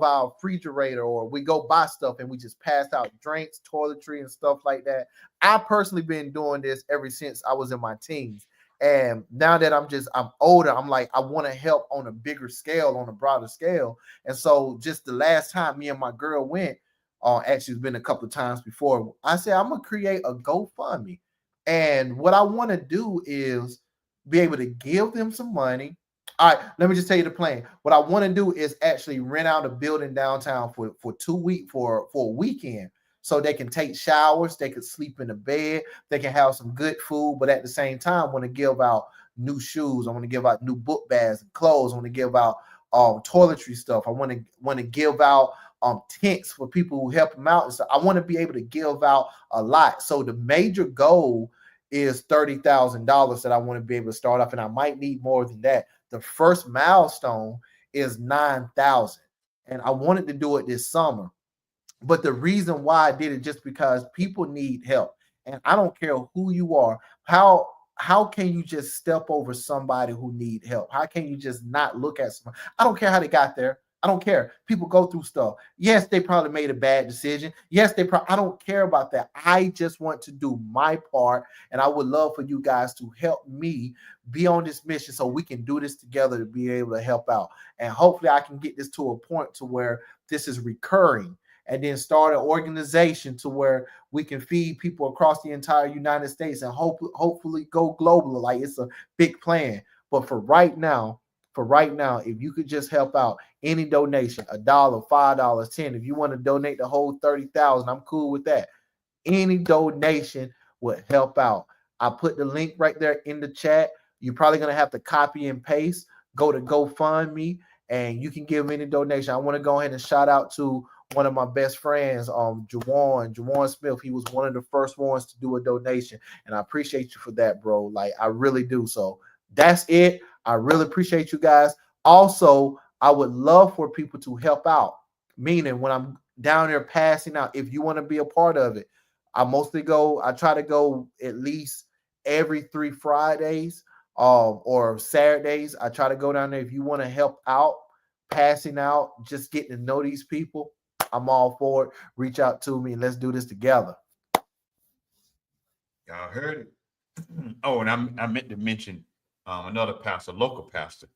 our refrigerator, or we go buy stuff and we just pass out drinks, toiletry, and stuff like that. I personally been doing this ever since I was in my teens. And now that I'm older, I'm like, I want to help on a bigger scale, on a broader scale. And so just the last time me and my girl went, actually it's been a couple of times before, I said I'm gonna create a GoFundMe. And what I want to do is be able to give them some money. All right, let me just tell you the plan. What I want to do is actually rent out a building downtown for 2 weeks for a weekend, so they can take showers, they can sleep in the bed, they can have some good food, but at the same time, want to give out new shoes. I want to give out new book bags and clothes. I want to give out toiletry stuff. I want to give out tents for people who help them out. And so I want to be able to give out a lot. So the major goal is $30,000 that I want to be able to start off, and I might need more than that. The first milestone is 9,000, and I wanted to do it this summer. But the reason why I did it just because people need help, and I don't care who you are. How can you just step over somebody who need help? How can you just not look at someone? I don't care how they got there. I don't care. People go through stuff. Yes, they probably made a bad decision. Yes, I don't care about that. I just want to do my part, and I would love for you guys to help me be on this mission so we can do this together to be able to help out. And hopefully I can get this to a point to where this is recurring, and then start an organization to where we can feed people across the entire United States and hopefully go global. Like, it's a big plan. But for right now, if you could just help out, any donation, $1, $5, 10. If you want to donate the whole 30,000, I'm cool with that. Any donation would help out. I put the link right there in the chat. You're probably gonna have to copy and paste. Go to GoFundMe, and you can give any donation. I want to go ahead and shout out to one of my best friends, Jawan Smith. He was one of the first ones to do a donation, and I appreciate you for that, bro. Like, I really do. So that's it. I really appreciate you guys. Also, I would love for people to help out. Meaning, when I'm down there passing out, if you want to be a part of it, I try to go at least every 3 Fridays, or Saturdays. I try to go down there. If you want to help out, passing out, just getting to know these people, I'm all for it. Reach out to me and let's do this together. Y'all heard it. Oh, and I meant to mention another pastor, local pastor,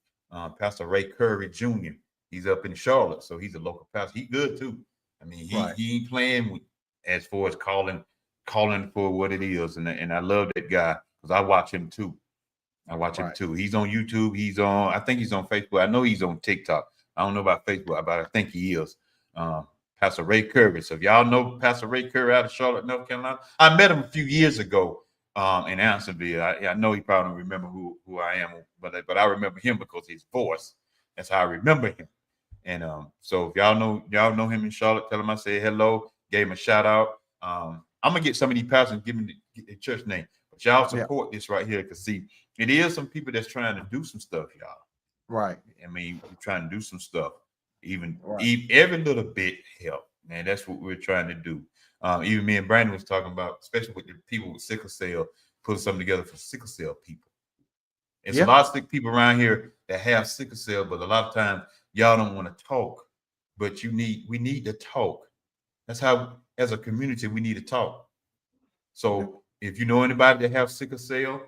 Pastor Ray Curry Jr. He's up in Charlotte, so he's a local pastor. He good too. I mean, Right. he ain't playing with, as far as calling for what it is, and I love that guy because I watch him too. I watch him Right. too. He's on YouTube. I think he's on Facebook. I know he's on TikTok. I don't know about Facebook, but I think he is. Uh, Pastor Ray Curry. So if y'all know Pastor Ray Curry out of Charlotte, North Carolina, I met him a few years ago in Andersonville. I know he probably don't remember who I am, but I remember him because his voice. That's how I remember him. And so if y'all know him in Charlotte, tell him I said hello, gave him a shout out. I'm gonna get some of these pastors and give him the church name, but y'all Yeah. support this right here, because see, it is some people that's trying to do some stuff, y'all. Right. I mean, we're trying to do some stuff. Even Right. every little bit help, man. That's what we're trying to do. Even me and Brandon was talking about, especially with the people with sickle cell, putting something together for sickle cell people. It's a Yeah. lot of sick people around here that have sickle cell, but a lot of times y'all don't want to talk. But we need to talk. That's how, as a community, we need to talk. Yeah. So if you know anybody that have sickle cell,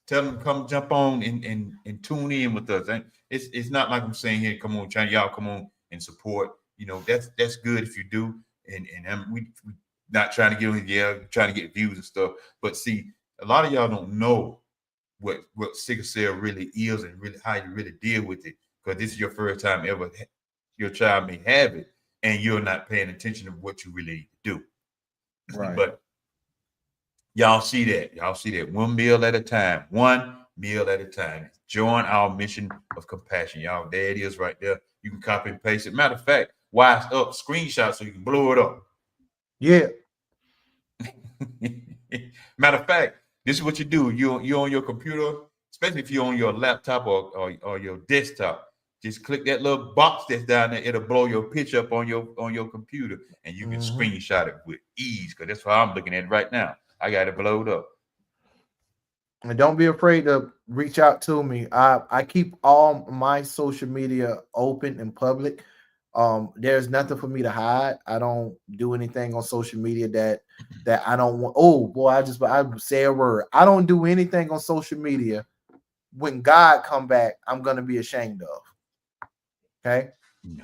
tell them to come jump on and tune in with us. And it's not like I'm saying here, come on, China, y'all come on and support. You know, that's good if you do. And we not trying to get on, trying to get views and stuff. But see, a lot of y'all don't know what sickle cell really is and really how you really deal with it, because this is your first time ever your child may have it, and you're not paying attention to what you really need to do. Right. But y'all see that. Y'all see that 1 meal at a time. 1 meal at a time. Join our mission of compassion. Y'all, there it is right there. You can copy and paste it. Matter of fact, wise up, screenshot so you can blow it up. Yeah. Matter of fact, this is what you do. You're on your computer, especially if you're on your laptop or your desktop. Just click that little box that's down there. It'll blow your picture up on your computer, and you can screenshot it with ease. Because that's how I'm looking at it right now. I got it blowed up. And don't be afraid to reach out to me. I keep all my social media open and public. There's nothing for me to hide. I don't do anything on social media that I don't want. Oh boy, I say a word. I don't do anything on social media. When God come back, I'm gonna be ashamed of. Okay. No.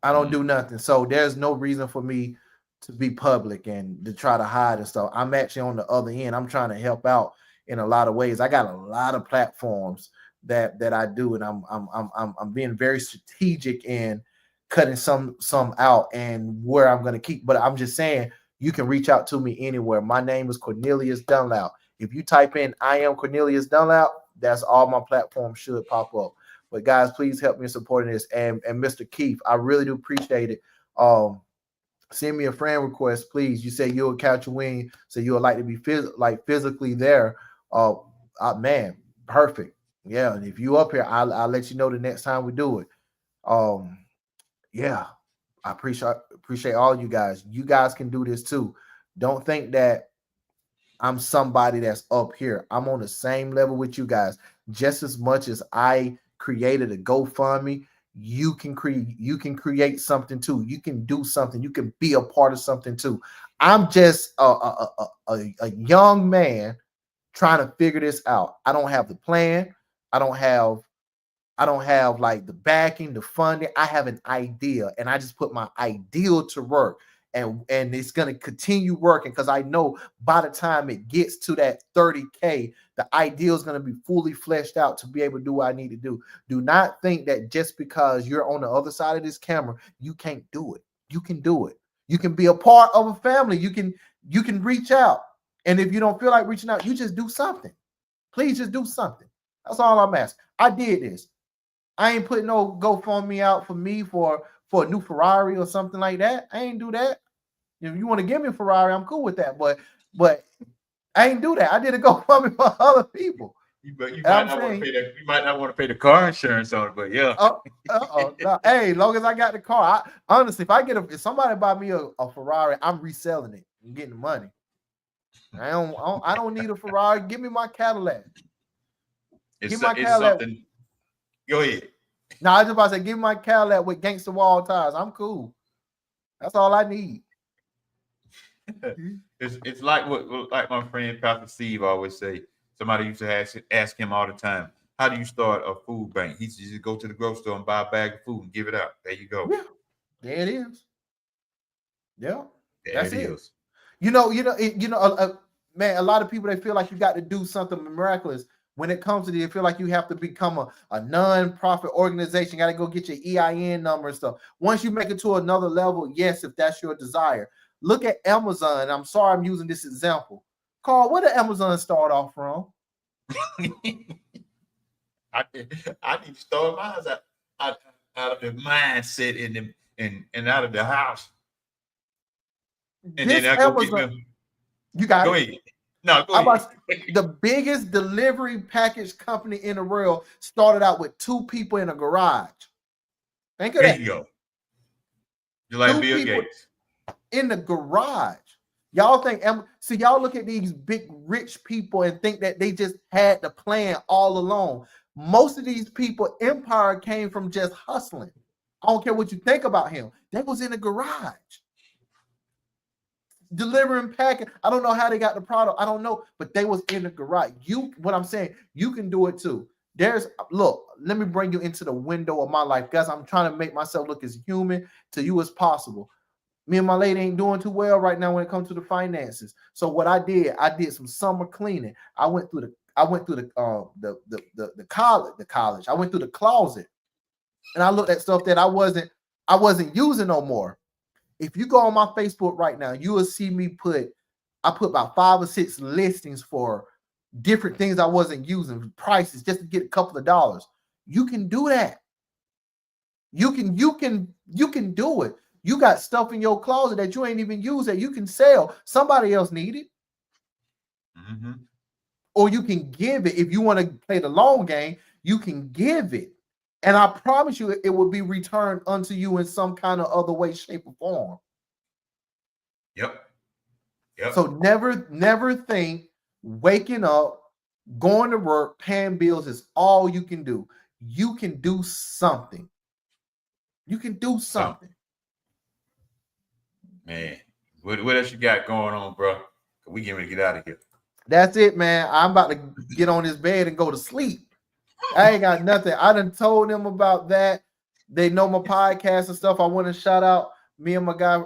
I don't do nothing. So there's no reason for me to be public and to try to hide and stuff. I'm actually on the other end. I'm trying to help out in a lot of ways. I got a lot of platforms that I do, and I'm being very strategic in cutting some out and where I'm going to keep. But I'm just saying, you can reach out to me anywhere. My name is Cornelius Dunlap. If you type in "I am Cornelius Dunlap," that's all my platforms should pop up. But guys, please help me in supporting this. And Mr. Keith, I really do appreciate it. Send me a friend request, please. You say you'll catch a wing, so you'll like to be physically there. Man, perfect. Yeah, and if you up here, I'll let you know the next time we do it. Yeah, I appreciate all you guys. You guys can do this too. Don't think that I'm somebody that's up here. I'm on the same level with you guys. Just as much as I created a GoFundMe, you can create something too. You can do something. You can be a part of something too. I'm just a young man trying to figure this out. I don't have the plan. I don't have like the backing, the funding. I have an idea, and I just put my ideal to work. And it's going to continue working, because I know by the time it gets to that 30K, the ideal is going to be fully fleshed out to be able to do what I need to do. Do not think that just because you're on the other side of this camera, you can't do it. You can do it. You can be a part of a family. You can reach out. And if you don't feel like reaching out, you just do something. Please just do something. That's all I'm asking. I did this. I ain't putting no GoFundMe out for me for a new Ferrari or something like that. I ain't do that. If you want to give me a Ferrari, I'm cool with that. But I ain't do that. I did a GoFundMe for other people. You might not want to pay the car insurance on it, but yeah. No, hey, long as I got the car. Honestly, if somebody buy me a Ferrari, I'm reselling it and getting the money. I don't need a Ferrari. Give me my Cadillac. It's something. Go ahead. No, I was just about to say, give me my Cadillac with gangster wall tires. I'm cool. That's all I need. It's like like my friend Pastor Steve always say. Somebody used to ask him all the time, how do you start a food bank? He used to just go to the grocery store and buy a bag of food and give it out. There you go. Yeah, there it is. Yeah, that's it. Man, a lot of people, they feel like you got to do something miraculous. When it comes to it, you feel like you have to become a non-profit organization. You got to go get your EIN number and stuff. Once you make it to another level, yes, if that's your desire. Look at Amazon. I'm sorry I'm using this example. Carl, where did Amazon start off from? I need to start mine out of the mindset and out of the house. And this then I go Amazon, get them. You got go it. ahead. No, go ahead. The biggest delivery package company in the world started out with 2 people in a garage. Think of that. There you go. You're like Bill Gates. In the garage. Y'all think, see, y'all look at these big rich people and think that they just had the plan all along. Most of these people, empire came from just hustling. I don't care what you think about him. That was in a garage. delivering packing. I don't know how they got the product. I don't know, but they was in the garage. What I'm saying, you can do it too. Look, let me bring you into the window of my life, guys. I'm trying to make myself look as human to you as possible. Me and my lady ain't doing too well right now when it comes to the finances. So what I did some summer cleaning. I went through the college. I went through the closet, and I looked at stuff that I wasn't using no more. If you go on my Facebook right now, you will see me I put about 5 or 6 listings for different things I wasn't using, prices just to get a couple of dollars. You can do that. You can do it. You got stuff in your closet that you ain't even use that you can sell. Somebody else need it. Mm-hmm. Or you can give it. If you want to play the long game, you can give it. And I promise you it will be returned unto you in some kind of other way, shape, or form. Yep. So never think waking up, going to work, paying bills is all you can do. You can do something. You can do something. Man, what else you got going on, bro? We getting ready to get out of here. That's it, man. I'm about to get on this bed and go to sleep. I ain't got nothing. I done told them about that. They know my podcast and stuff. I want to shout out me and my guy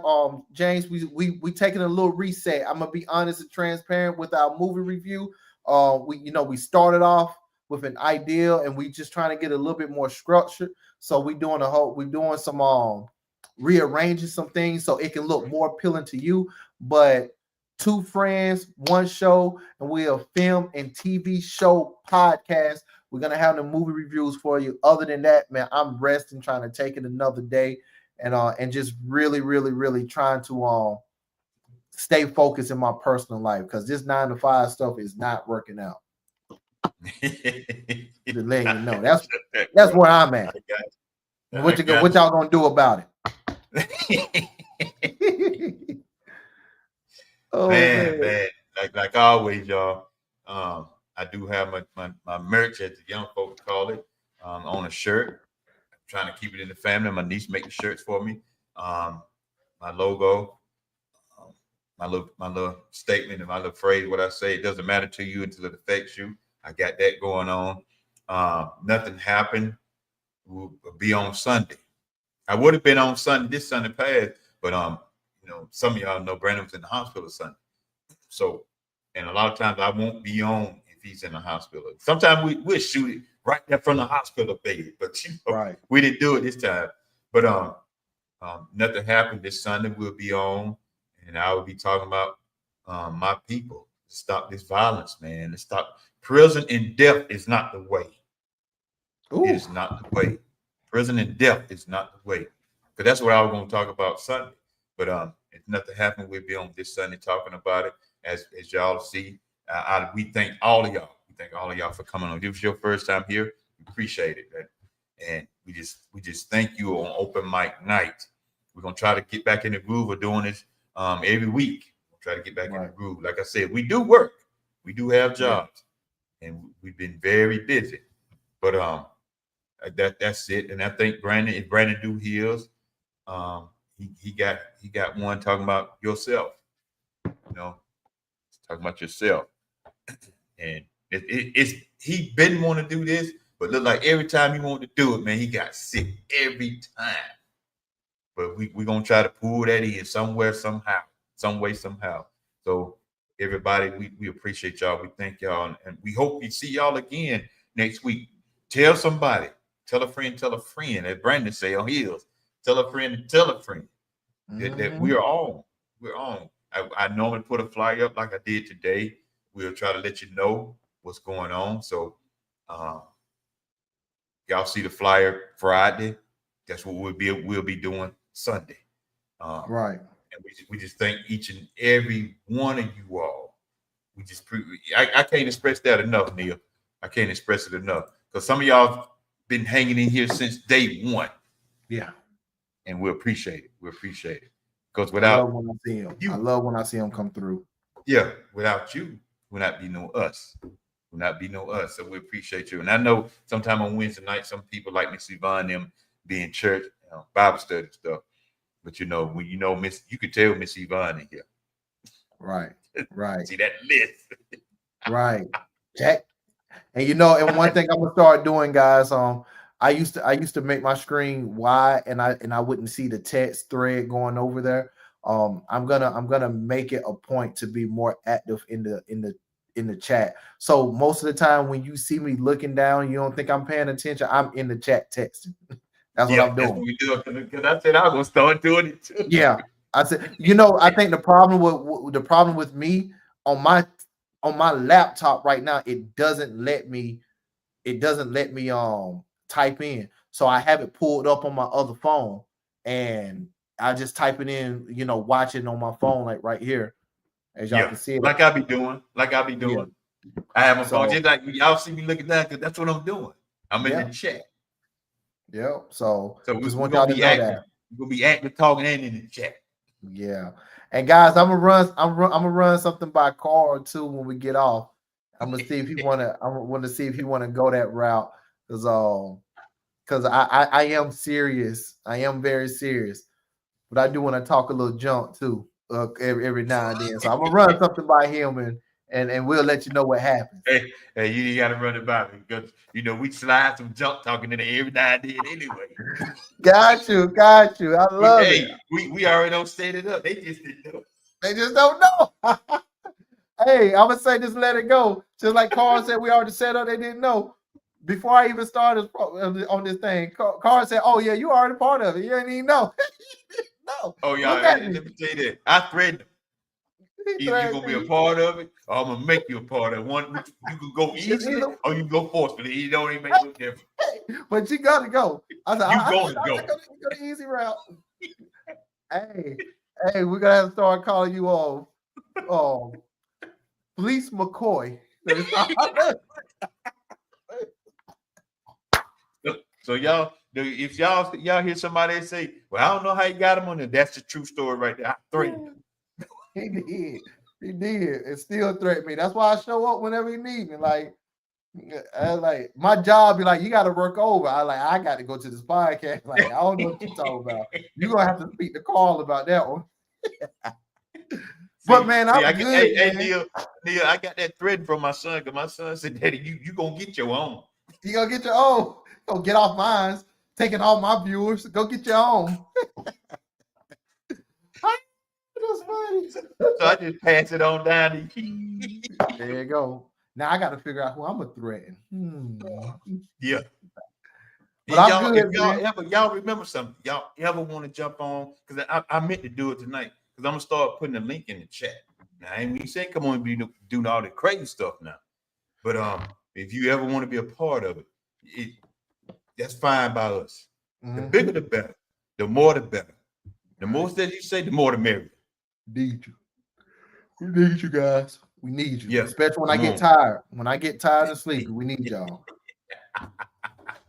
James. We taking a little reset. I'm gonna be honest and transparent with our movie review. We started off with an idea and we just trying to get a little bit more structured. So we're doing some rearranging some things so it can look more appealing to you. But 2 friends, 1 show, and we're a film and TV show podcast. We're gonna have the movie reviews for you. Other than that, man, I'm resting, trying to take it another day, and just really, really, really trying to stay focused in my personal life because this 9 to 5 stuff is not working out. To let you know, that's where I'm at. What y'all gonna do about it? Oh, man. Like always, y'all. I do have my merch, as the young folks call it, on a shirt. I'm trying to keep it in the family. My niece make the shirts for me. My logo, my little statement and my little phrase, what I say, it doesn't matter to you until it affects you. I got that going on. Nothing happened. We'll be on Sunday. I would have been on this Sunday past, but some of y'all know Brandon was in the hospital Sunday. So, and a lot of times I won't be on if he's in the hospital. Sometimes we'll shoot it right there from the hospital bed, but right. We didn't do it this time. But nothing happened this Sunday. We'll be on, and I will be talking about my people. Stop this violence, man. Let's stop. Prison and death is not the way. Ooh. It is not the way. Prison and death is not the way. Because that's what I was going to talk about Sunday. But if nothing happened, we'll be on this Sunday talking about it. As y'all see, we thank all of y'all. We thank all of y'all for coming on. If it's your first time here, we appreciate it, man. And we just thank you on open mic night. We're gonna try to get back in the groove of doing this every week. We'll try to get back in the groove. Like I said, we do work. We do have jobs, and we've been very busy. But that's it. And I think if Brandon do heals, he got one talking about yourself. Talking about yourself. And he been want to do this, but look like every time he wanted to do it, man, he got sick every time. But we're gonna try to pull that in somewhere, somehow, some way, somehow. So everybody, we appreciate y'all. We thank y'all, and we hope we see y'all again next week. Tell somebody, tell a friend, as Brandon say on Hills. Tell a friend, that we're on. We're on. I normally put a flyer up like I did today. We'll try to let you know what's going on. So y'all see the flyer Friday. That's what we'll be doing Sunday. Right. And we just thank each and every one of you all. I can't express that enough, Neil. I can't express it enough. Because some of y'all been hanging in here since day one. Yeah. And we appreciate it. Because without I love when I see him. I love when I see him come through. Yeah, without you, will not be no us. Will not be no us. So we appreciate you. And I know sometime on Wednesday night, some people like Miss Yvonne them be in church, Bible study stuff. But when you can tell Miss Yvonne in here. Right. Right. See that list. Right. Check. And and one thing I'm gonna start doing, guys. I used to make my screen wide, and I wouldn't see the text thread going over there. I'm gonna make it a point to be more active in the chat. So most of the time when you see me looking down, you don't think I'm paying attention. I'm in the chat texting. That's what I'm That's doing. what we do. Because I said I was gonna start doing it too. Yeah, I said, I think the problem with me on my laptop right now, it doesn't let me type in. So I have it pulled up on my other phone, and I just type it in, watching on my phone, like right here, as y'all can see it. Like I be doing. Yeah. I have my So- phone just like y'all see me looking down because that's what I'm doing. I'm in Yeah. the chat. Yeah. So So just we're want y'all gonna to be know active. that. We're gonna be active talking and in the chat. Yeah. And guys, I'm gonna run something by Carl too when we get off. I'm gonna see if he wanna go that route, because I am serious. I am very serious, but I do want to talk a little junk too, every now and then. So I'm gonna run something by him, and we'll let you know what happens. Hey, you gotta run it by me because we slide some junk talking in there every now and then anyway. Got you. I love it. We already don't set it up. They just didn't know. They just don't know. Hey, I'm gonna say just let it go. Just like Carl said, we already set up. They didn't know before I even started on this thing. Carl said, "Oh yeah, you already part of it. You didn't even know." No. Oh y'all, let me tell you that. I threatened them. Either you're gonna be a part of it, or I'm gonna make you a part of it. One, you can go easily, or you can go forcefully. You don't even make no difference. But you gotta go. I said, You go the easy route. Hey, we're gonna have to start calling you Fleece McCoy. So y'all, if y'all hear somebody say, "Well, I don't know how you got him on there," that's the true story right there. I threatened him. He did, and still threaten me. That's why I show up whenever he need me. Like my job be like, you got to work over. I got to go to this podcast. Like, I don't know what you're talking about. You're gonna have to speak to Carl about that one. But man, I'm good. Hey, Neil, I got that thread from my son because my son said, "Daddy, you gonna get your own. You gonna get your own. Go get off mine, taking all my viewers. Go get your own." That's funny. So I just pass it on down to you. There you go. Now I got to figure out who I'm gonna threaten. Yeah. But I'm good, y'all remember something? Y'all ever want to jump on? Because I meant to do it tonight. Because I'm gonna start putting a link in the chat. Now, I ain't say come on and be doing all the crazy stuff now. But if you ever want to be a part of it, that's fine by us. The bigger the better. The more the better. The more that you say, the more the merrier. Need you. We need you guys. We need you. Yeah. Especially when I get tired. When I get tired and sleepy, we need y'all.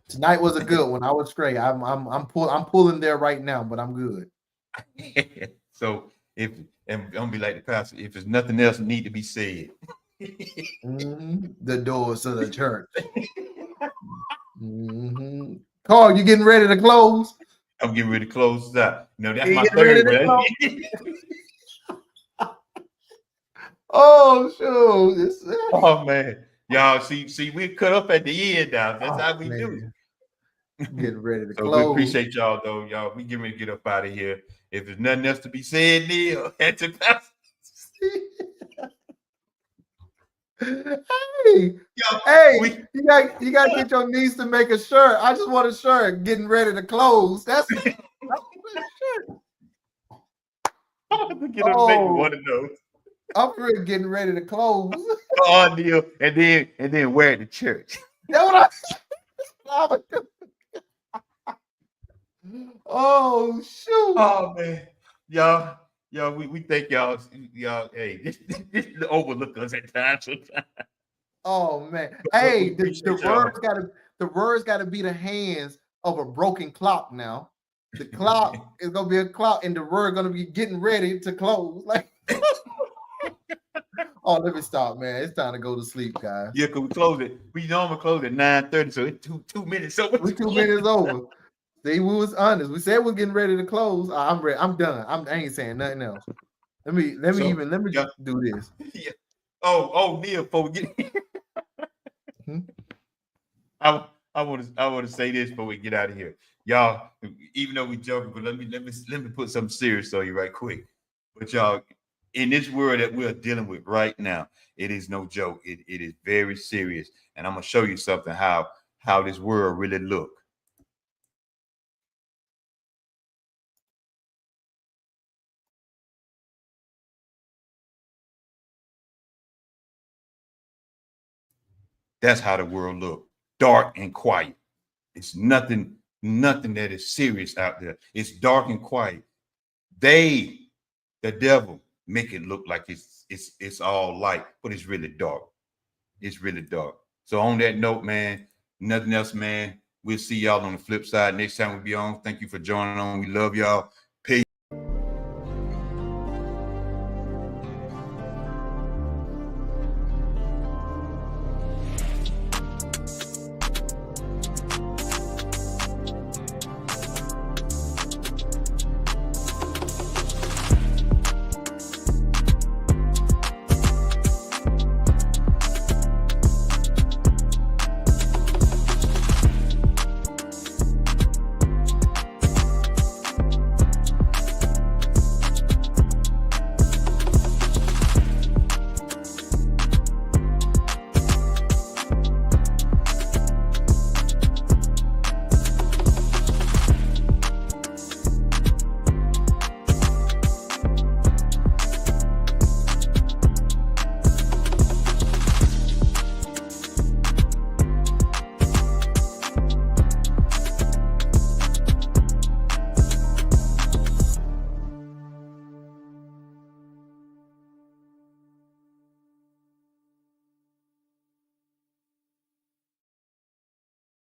Tonight was a good one. I was great. I'm pulling there right now, but I'm good. So and I'm gonna be like the pastor, if there's nothing else need to be said. The doors to the church. Carl, you getting ready to close? I'm getting ready to close this out. That's my third one. Oh, shoot. Oh man. Y'all see, we cut up at the end now. That's how we do. Getting ready to so close. We appreciate y'all though. Y'all, we getting ready to get up out of here. If there's nothing else to be said, Neil, and to pass. Hey, you got to get your niece to make a shirt. I just want a shirt. Getting ready to close. That's a shirt. I'm gonna get her to make me one of those. I'm really getting ready to close. Oh, Neil, and then wear it to church. That's what Oh shoot! Oh man, y'all, we thank y'all. Hey, this overlook us at times. Oh man, hey, the words gotta be the hands of a broken clock now. The clock is gonna be a clock, and the word gonna be getting ready to close. Like, oh, let me stop, man. It's time to go to sleep, guys. Yeah, cause we close it. We normally close at 9:30, so it's 2 minutes over. We're 2 minutes over. See, we was honest. We said we're getting ready to close. I'm ready. I'm done. I ain't saying nothing else. Let me Yeah. do this. Yeah. Oh, Neil, before we get Hmm? I want to say this before we get out of here. Y'all, even though we joking, but let me put something serious on you right quick. But y'all, in this world that we're dealing with right now, it is no joke. It is very serious. And I'm gonna show you something how this world really look. That's how the world look. Dark and quiet. It's nothing that is serious out there. It's dark and quiet. They, the devil, make it look like it's all light, but it's really dark. It's really dark. So on that note, man, nothing else, man. We'll see y'all on the flip side next time we be on. Thank you for joining on. We love y'all.